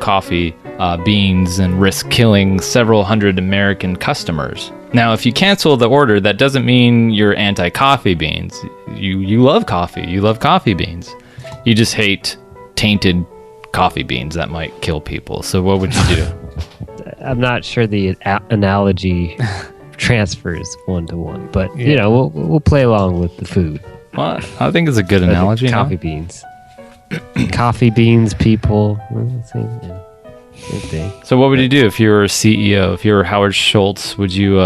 coffee beans and risk killing several hundred American customers? Now, if you cancel the order, that doesn't mean you're anti-coffee beans. You love coffee. You love coffee beans. You just hate tainted coffee beans that might kill people. So what would you do? I'm not sure the analogy transfers one-to-one, but we'll play along with the food. Well, I think it's a good analogy. Coffee beans. Coffee beans, people. Same thing. So what would you do if you were a CEO? If you were Howard Shultz, would you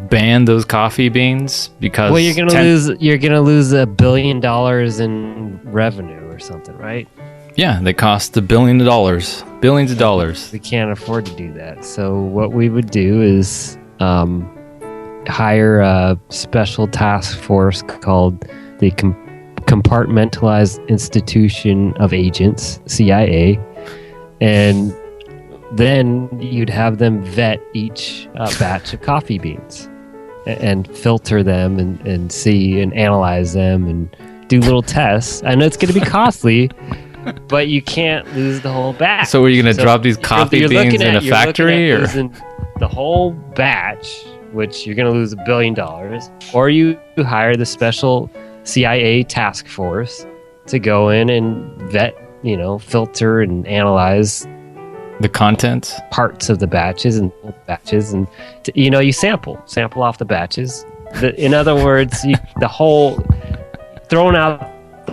ban those coffee beans? Because you're gonna lose $1 billion in revenue or something, right? Yeah, they cost $1 billion. Billions of dollars. We can't afford to do that. So what we would do is hire a special task force called the Compartmentalized Institution of Agents, CIA, and then you'd have them vet each batch of coffee beans and filter them and see and analyze them and do little tests. I know it's going to be costly, but you can't lose the whole batch. So are you going to drop these coffee beans in a factory? Or the whole batch, which you're going to lose $1 billion, or you hire the special CIA task force to go in and vet, filter and analyze the contents, parts of the batches, and you sample off the batches. In other words, the whole throwing out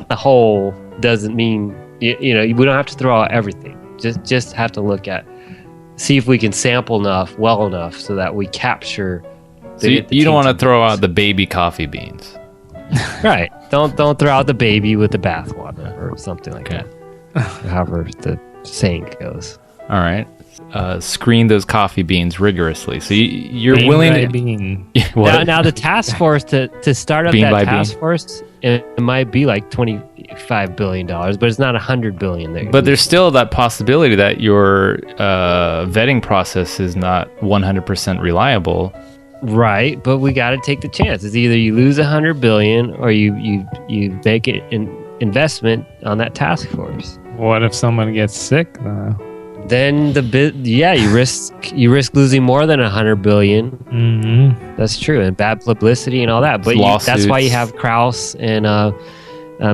the whole doesn't mean we don't have to throw out everything. Just have to see if we can sample well enough so that we capture. So you don't want to throw out the baby coffee beans. Right. Don't throw out the baby with the bathwater or something like that. However the saying goes. All right. Screen those coffee beans rigorously. So you're willing to... Bean. Now the task force, to start up that task force, it might be like $25 billion, but it's not $100 billion there. But there's still that possibility that your vetting process is not 100% reliable. Right, but we got to take the chance. It's either you lose $100 billion or you make it an investment on that task force. What if someone gets sick though? Then you risk losing more than $100 billion. Mm-hmm. That's true, and bad publicity and all that. But that's why you have Krauss and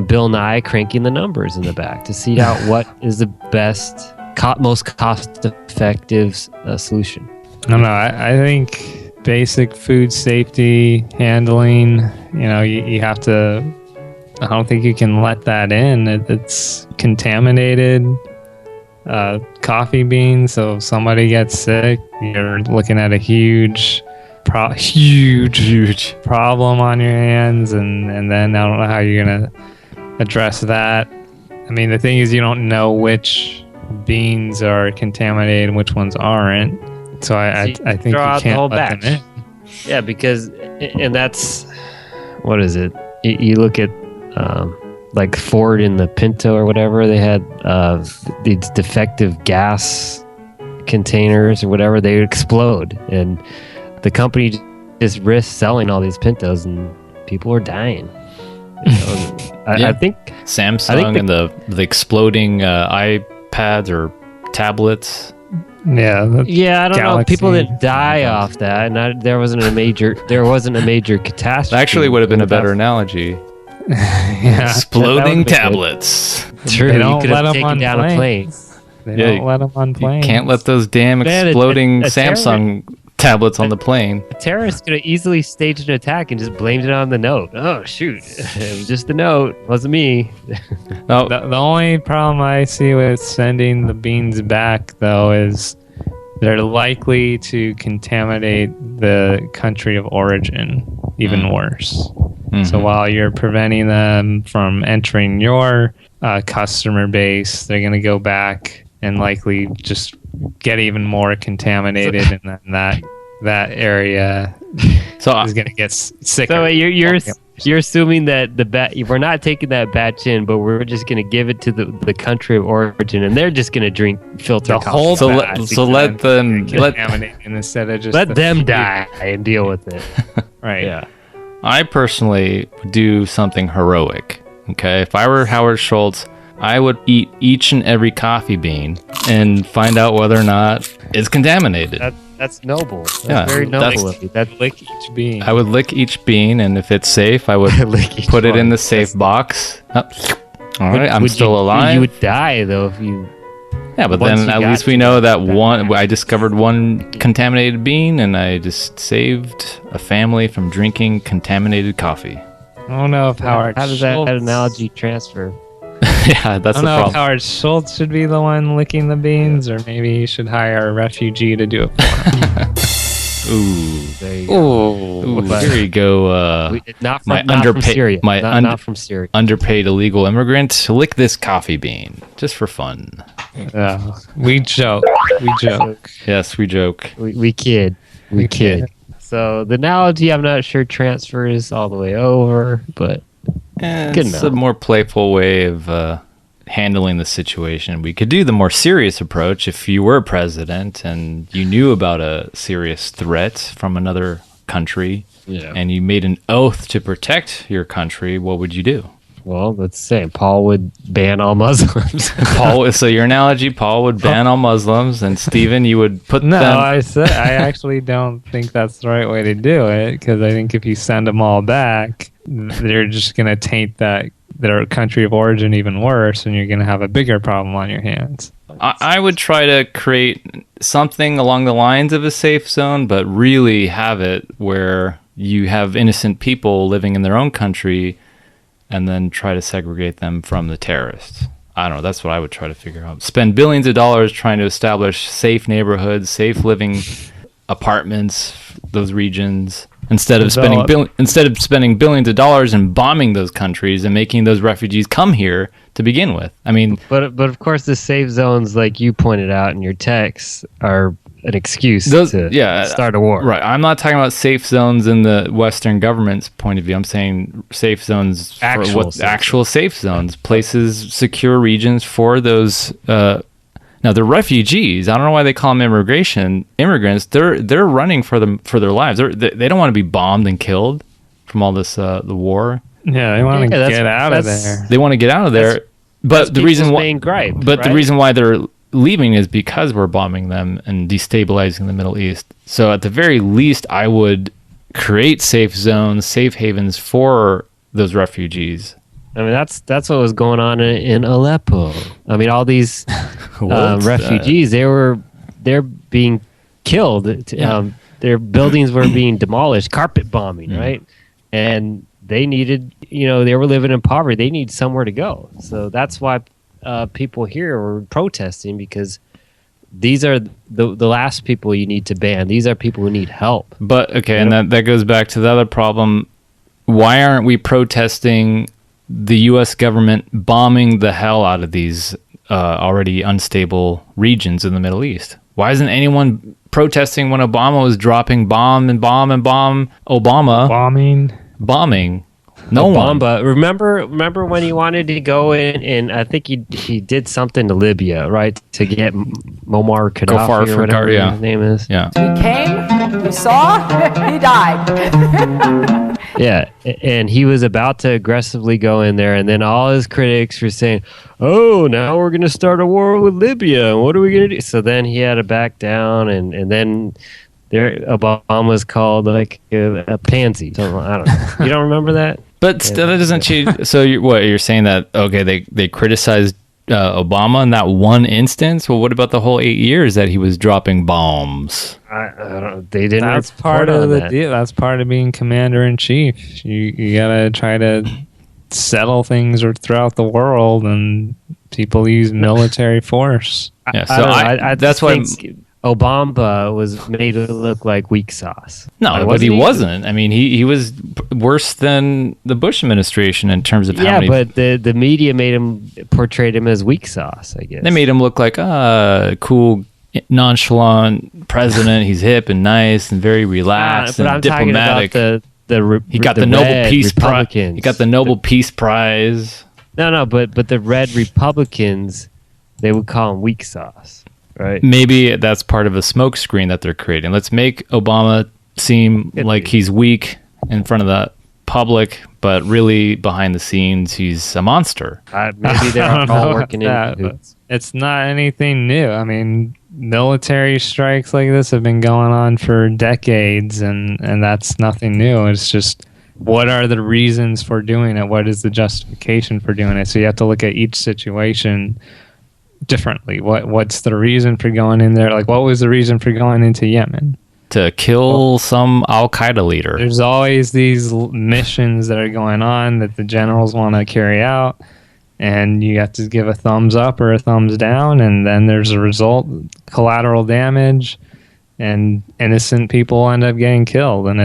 Bill Nye cranking the numbers in the back to see out what is the best, most cost-effective solution. No, I think basic food safety handling. You have to. I don't think you can let that in. It's contaminated coffee beans. So if somebody gets sick, you're looking at a huge problem on your hands, and then I don't know how you're gonna address that. I mean, the thing is, you don't know which beans are contaminated and which ones aren't. So I think you can't let them in. Yeah, because that's what is it? You look at like Ford in the Pinto or whatever, they had these defective gas containers or whatever. They would explode, and the company just risked selling all these Pintos, and people were dying. I think Samsung and the exploding iPads or tablets. Yeah, I don't know. People didn't die off that, and there wasn't a major catastrophe. Actually, would have been a better analogy. Exploding tablets. True. They don't let them on down a plane. They don't let them on planes. You can't let those damn exploding Samsung tablets on the plane. A terrorist could have easily staged an attack and just blamed it on the note. Oh, shoot. It was just the note. It wasn't me. No. The only problem I see with sending the beans back, though, is they're likely to contaminate the country of origin even worse. Mm-hmm. So while you're preventing them from entering your customer base, they're going to go back and likely just get even more contaminated, and then that area is going to get sicker. So you're assuming that we're not taking that batch in, but we're just going to give it to the country of origin, and they're just going to drink filtered coffee. Whole let them instead of just let them die and deal with it. Right. Yeah. I personally would do something heroic. Okay, if I were Howard Shultz, I would eat each and every coffee bean and find out whether or not it's contaminated. That's noble. That's very noble of you. Lick each bean. I would lick each bean, and if it's safe, I would put it in the safe box. Oh, all right, I'm still alive. You would die, though, if you... Yeah, but then at least we know that I discovered one contaminated bean, and I just saved a family from drinking contaminated coffee. I don't know if How does that analogy transfer? Yeah, that's the problem. I don't know if Howard Shultz should be the one licking the beans, or maybe you should hire a refugee to do it for him. Ooh. There you go. Ooh, here you go. Not from Syria. Not from Syria. Underpaid illegal immigrant. Lick this coffee bean, just for fun. We joke. Yes, we joke. We kid. We kid. So the analogy, I'm not sure transfers all the way over, but good it's enough. a more playful way of handling the situation. We could do the more serious approach. If you were president and you knew about a serious threat from another country, and you made an oath to protect your country, what would you do? Well, let's say Paul would ban all Muslims. So your analogy, Paul would ban all Muslims, and Stephen, you would put them... I actually don't think that's the right way to do it, because I think if you send them all back, they're just going to taint their country of origin even worse, and you're going to have a bigger problem on your hands. I would try to create something along the lines of a safe zone, but really have it where you have innocent people living in their own country and then try to segregate them from the terrorists. I don't know. That's what I would try to figure out. Spend billions of dollars trying to establish safe neighborhoods, safe living apartments, those regions, instead of spending billions of dollars and bombing those countries and making those refugees come here to begin with. I mean, but of course, the safe zones, like you pointed out in your text, are an excuse to start a war. Right. I'm not talking about safe zones in the Western government's point of view. I'm saying safe zones, actual safe zones, places, secure regions for those. Now they're refugees. I don't know why they call them immigrants. They're running for their lives. They don't want to be bombed and killed from all this the war. Yeah, they want to get out of there. They want to get out of there. But the reason why they're leaving is because we're bombing them and destabilizing the Middle East. So at the very least, I would create safe zones, safe havens for those refugees. I mean, that's what was going on in Aleppo. I mean, all these refugees, they're being killed. Their buildings were being demolished, carpet bombing, right? And they needed, they were living in poverty. They need somewhere to go. So that's why people here were protesting, because these are the last people you need to ban. These are people who need help. But, okay, and that goes back to the other problem. Why aren't we protesting the U.S. government bombing the hell out of these already unstable regions in the Middle East? Why isn't anyone protesting when Obama was dropping bomb? Obama bombing. No one. Remember when he wanted to go in, and I think he did something to Libya, right, to get Muammar Gaddafi or whatever his name is. Yeah. We came, we saw, he died. Yeah, and he was about to aggressively go in there, and then all his critics were saying, "Oh, now we're going to start a war with Libya, and what are we going to do?" So then he had to back down, and then Obama was called like a pansy. So, I don't know. You don't remember that? But still, that doesn't change. So you're saying that, okay, they criticized Obama in that one instance? Well, what about the whole 8 years that he was dropping bombs? I don't know. They didn't. That's part of the deal. That's part of being commander in chief. You gotta try to settle things throughout the world, and people use military force. Yeah, so I that's why Obama was made to look like weak sauce. No, but he wasn't. I mean, he was worse than the Bush administration in terms of how many... Yeah, but the media portrayed him as weak sauce, I guess. They made him look like a cool, nonchalant president. He's hip and nice and very relaxed and diplomatic. He got the Nobel Peace Prize. He got the Nobel Peace Prize. No, but the red Republicans, they would call him weak sauce. Right. Maybe that's part of a smokescreen that they're creating. Let's make Obama seem like he's weak in front of the public, but really behind the scenes, he's a monster. Maybe they're all working in. It's not anything new. I mean, military strikes like this have been going on for decades, and that's nothing new. It's just, what are the reasons for doing it? What is the justification for doing it? So you have to look at each situation differently. What's the reason for going in there? Like, what was the reason for going into Yemen? To kill some Al-Qaeda leader. There's always these missions that are going on that the generals want to carry out, and you have to give a thumbs up or a thumbs down, and then there's a result, collateral damage, and innocent people end up getting killed, and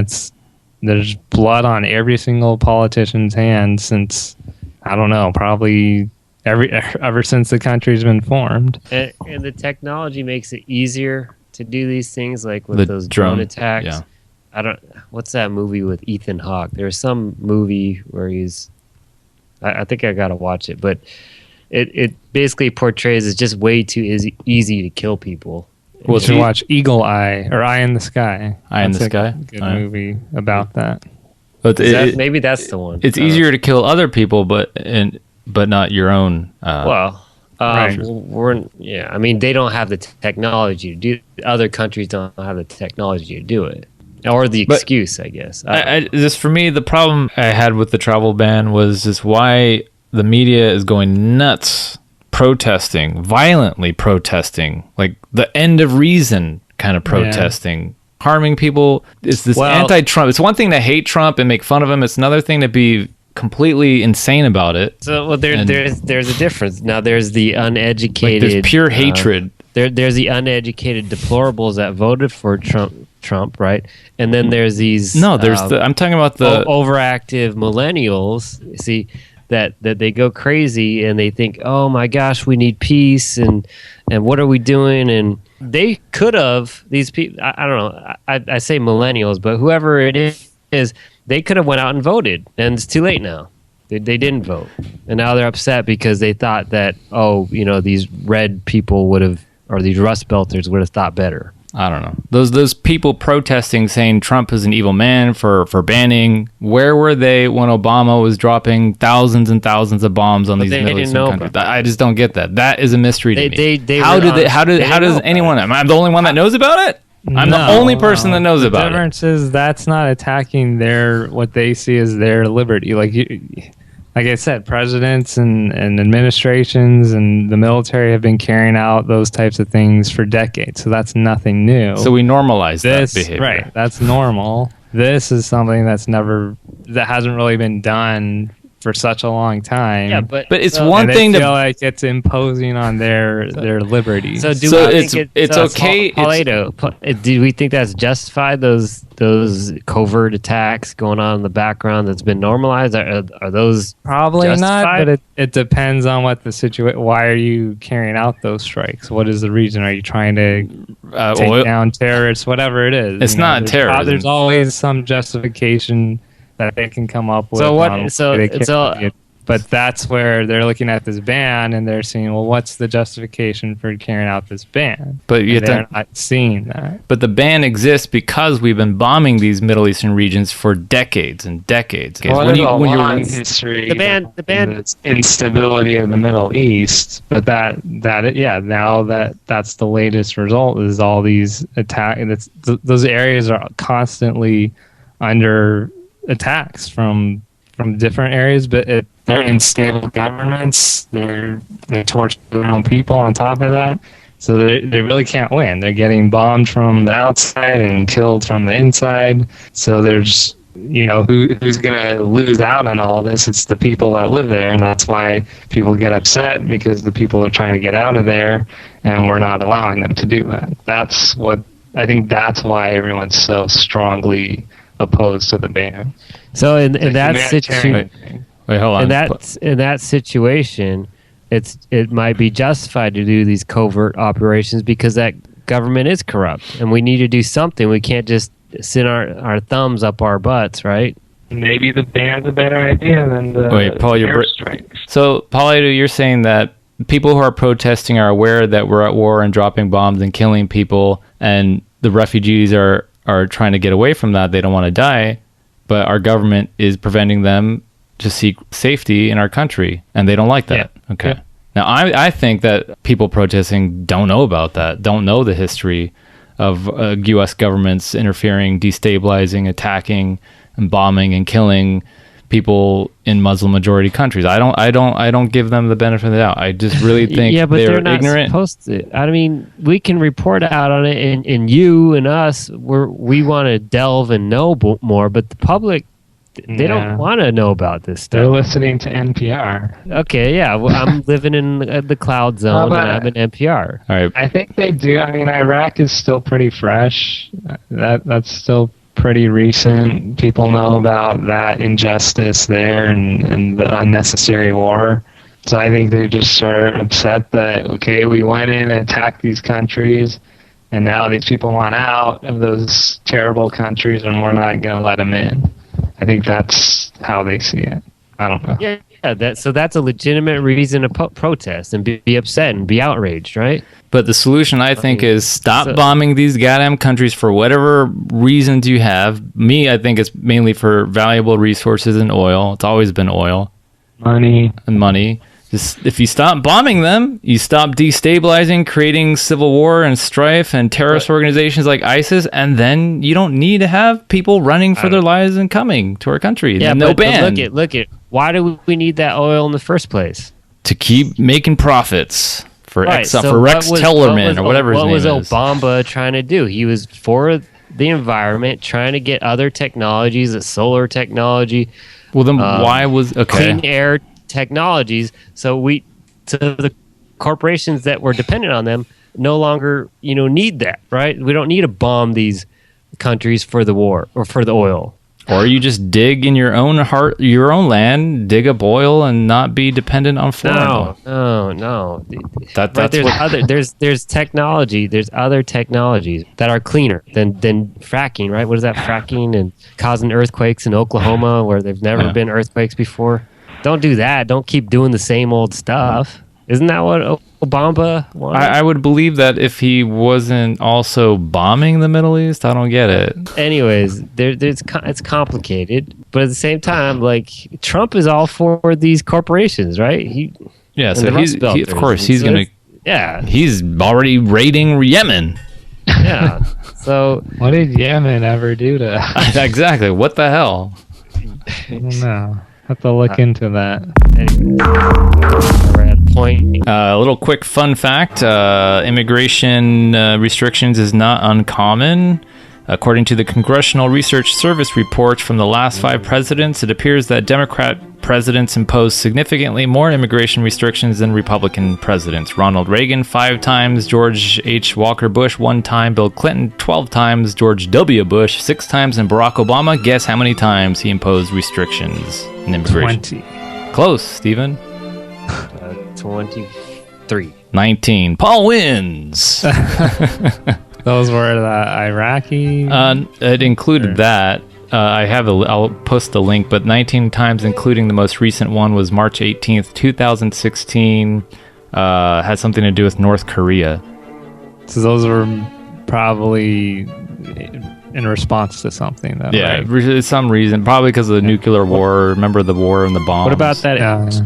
there's blood on every single politician's hand since, I don't know, probably ever since the country's been formed. And the technology makes it easier to do these things, like with those drone attacks. What's that movie with Ethan Hawke? There's some movie where he's. I think I gotta watch it, but it basically portrays it's just way too easy to kill people. Well, to watch Eagle Eye or Eye in the Sky. Eye in the Sky. Good movie about that. But maybe that's the one. It's easier to kill other people, but not your own. Right. I mean, they don't have the technology to do. Other countries don't have the technology to do it, or the excuse, I guess. Just for me, the problem I had with the travel ban was just why the media is going nuts, violently protesting, like the end of reason kind of protesting, harming people. It's this anti-Trump. It's one thing to hate Trump and make fun of him. It's another thing to be completely insane about it. So, there's a difference. Now, there's the uneducated. Like, there's pure hatred. There's the uneducated deplorables that voted for Trump, right? And then there's these. No, I'm talking about the overactive millennials. See. That they go crazy and they think, oh my gosh, we need peace and what are we doing? And they could have, these people, I don't know, I say millennials, but whoever it is, they could have went out and voted, and it's too late now. They didn't vote, and now they're upset because they thought that these red people would have, or these Rust Belters would have thought better. I don't know. Those people protesting saying Trump is an evil man for banning. Where were they when Obama was dropping thousands and thousands of bombs on these Middle Eastern countries? I just don't get that. That is a mystery to me. How does anyone? Am I the only one that knows about it? I'm the only person that knows about it. The difference is that's not attacking what they see as their liberty. Like I said, presidents and administrations and the military have been carrying out those types of things for decades. So that's nothing new. So we normalize that behavior. Right. That's normal. This is something that hasn't really been done for such a long time. Yeah, but it's one thing to feel like it's imposing on their liberty. So do we think it's okay? Paulato, do we think that's justified? Those covert attacks going on in the background that's been normalized? Are those probably justified? not? But it depends on what the situation. Why are you carrying out those strikes? What is the reason? Are you trying to take down terrorists? Whatever it is, it's not terrorism. There's always some justification that they can come up with. But that's where they're looking at this ban and they're saying, well, what's the justification for carrying out this ban? But they're not seeing that. But the ban exists because we've been bombing these Middle Eastern regions for decades and decades. Well, there's a long history. The ban instability in the Middle East. But now that's the latest result is all these attacks. Those areas are constantly under attacks from different areas, but they're unstable governments. They're torturing their own people on top of that, so they really can't win. They're getting bombed from the outside and killed from the inside. So there's who's gonna lose out on all this? It's the people that live there, and that's why people get upset, because the people are trying to get out of there, and we're not allowing them to do that. That's why everyone's so strongly opposed to the ban. So in that situation, wait, hold on. In that situation, it might be justified to do these covert operations because that government is corrupt, and we need to do something. We can't just sit our thumbs up our butts, right? Maybe the ban's a better idea than the airstrikes. So, Paulato, you're saying that people who are protesting are aware that we're at war and dropping bombs and killing people, and the refugees are trying to get away from that. They don't want to die, but our government is preventing them to seek safety in our country, and they don't like that. Yeah. Okay. Yeah. Now, I think that people protesting don't know about that, don't know the history of U.S. governments interfering, destabilizing, attacking, and bombing and killing people in Muslim majority countries. I don't give them the benefit of the doubt. I just really think they're not ignorant. Supposed to. I mean, we can report out on it, and you and us, we want to delve and know more, but the public, they don't want to know about this stuff. They're listening to NPR. Okay, yeah. Well, I'm living in the cloud zone, and I'm in NPR. All right. I think they do. I mean, Iraq is still pretty fresh. That's still pretty recent. People know about that injustice there and the unnecessary war. So I think they're just sort of upset that, okay, we went in and attacked these countries, And now these people want out of those terrible countries, and we're not going to let them in. I think that's how they see it. I don't know. Yeah. So that's a legitimate reason to protest and be upset and be outraged, right? But the solution, I think, is stop bombing these goddamn countries for whatever reasons you have. I think it's mainly for valuable resources and oil. It's always been oil. Money. Just, if you stop bombing them, you stop destabilizing, creating civil war and strife and terrorist organizations like ISIS, and then you don't need to have people running for their lives and coming to our country. Yeah, no ban. But look at. Why do we need that oil in the first place? To keep making profits for Rex Tellerman or whatever his name is. What was Obama trying to do? He was for the environment, trying to get other technologies, solar technology. Well, then why was clean air technologies? So the corporations that were dependent on them no longer need that, right? We don't need to bomb these countries for the war or for the oil. Or you just dig in your own land, dig up oil, and not be dependent on foreign. No. There's technology. There's other technologies that are cleaner than fracking, right? What is that, fracking and causing earthquakes in Oklahoma where there've never been earthquakes before? Don't do that. Don't keep doing the same old stuff. Isn't that what Obama wanted? I would believe that if he wasn't also bombing the Middle East. I don't get it. Anyways, it's complicated, but at the same time, like, Trump is all for these corporations, right? So he's already raiding Yemen. Yeah. So what did Yemen ever do to us? Exactly. What the hell? I don't know. Have to look into that. A little quick fun fact: immigration restrictions is not uncommon. According to the Congressional Research Service report from the last 5 presidents, it appears that Democrat presidents imposed significantly more immigration restrictions than Republican presidents. Ronald Reagan 5 times, George H. Walker Bush 1 time, Bill Clinton 12 times, George W. Bush 6 times, and Barack Obama, guess how many times he imposed restrictions in immigration? 20. Close, Stephen. 23. 19. Paul wins. Those were the Iraqi. It included that. I'll post the link, but 19 times, including the most recent one, was March 18th, 2016. Had something to do with North Korea. So those were probably in response to something, though. Yeah, right? Some reason, probably because of the nuclear war. Remember the war and the bombs. What about that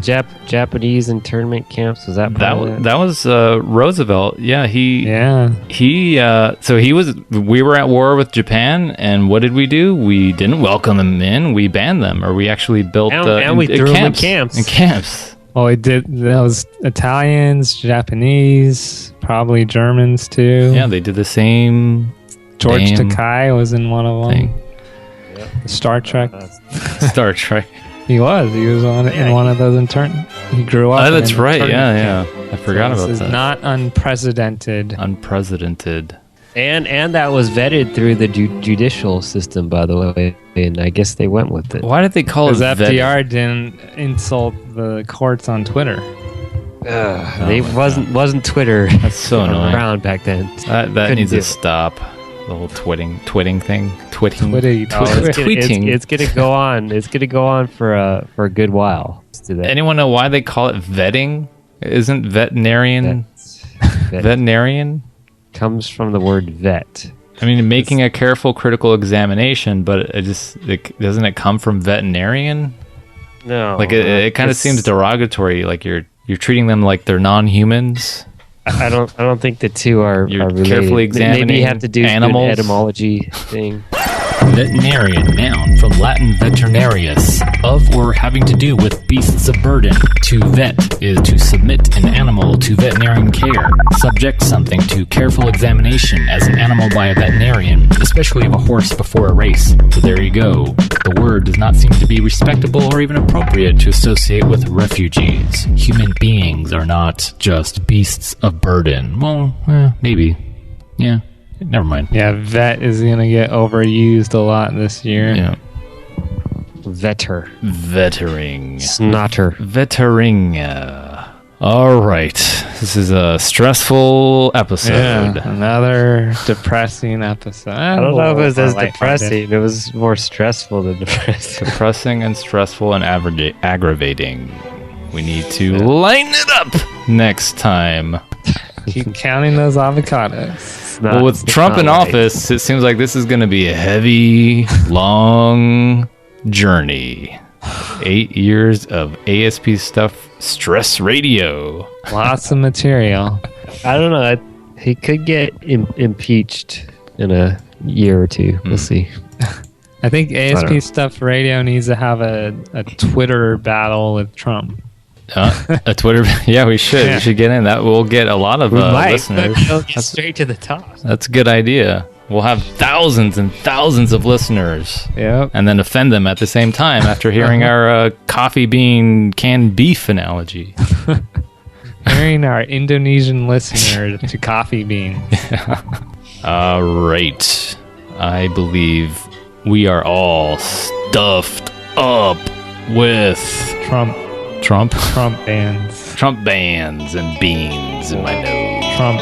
Japanese internment camps? Was that that was Roosevelt? Yeah, we were at war with Japan, and what did we do? We didn't welcome them in. We banned them, or we actually built we threw them in camps. In camps. Well, we did. That was Italians, Japanese, probably Germans too. Yeah, they did the same. George Takei was in one of them. Yep. Star Trek. Star Trek. He was in one of those He grew up. Oh, that's right. Yeah. I forgot about that. This is not unprecedented. And that was vetted through the judicial system, by the way, and I guess they went with it. Why did they call it vetted? FDR didn't insult the courts on Twitter. Wasn't Twitter. That's so annoying. Around back then. That needs to stop. The whole twitting thing. Tweeting. It's gonna go on. It's gonna go on for a good while. Anyone know why they call it vetting? Isn't veterinarian? Veterinarian comes from the word vet. I mean, making a careful, critical examination, but doesn't it come from veterinarian? No, like it kind of seems derogatory. Like you're treating them like they're non-humans. I don't think the two are related. Carefully examining Maybe you have to do animals. An etymology thing. Veterinarian, noun, from Latin veterinarius, of or having to do with beasts of burden. To vet is to submit an animal to veterinarian care, subject something to careful examination as an animal by a veterinarian, especially of a horse before a race. So there you go. The word does not seem to be respectable or even appropriate to associate with refugees. Human beings are not just beasts of burden. Well, maybe. Yeah. Never mind. Yeah, vet is going to get overused a lot this year. Yeah. Vettering. Vettering. Snotter. Vettering. All right. This is a stressful episode. Yeah, another depressing episode. I don't know if it was as lighthearted. depressing. It was more stressful than depressing. Depressing and stressful and aggravating. We need to lighten it up next time. Keep counting those avocados. Well, with Trump in office, it seems like this is going to be a heavy, long journey. 8 years of ASP Stuff Stress Radio. Lots of material. I don't know. He could get impeached in a year or two. We'll see. I think ASP Stuff Radio needs to have a Twitter battle with Trump. A Twitter, yeah, we should. Yeah. We should get in that. We'll get a lot of listeners. We'll get straight to the top. That's a good idea. We'll have thousands and thousands of listeners. Yep. And then offend them at the same time after hearing our coffee bean canned beef analogy. Hearing our Indonesian listener to coffee beans. All right. I believe we are all stuffed up with Trump Trump bands. Trump bands and beans in my nose. Trump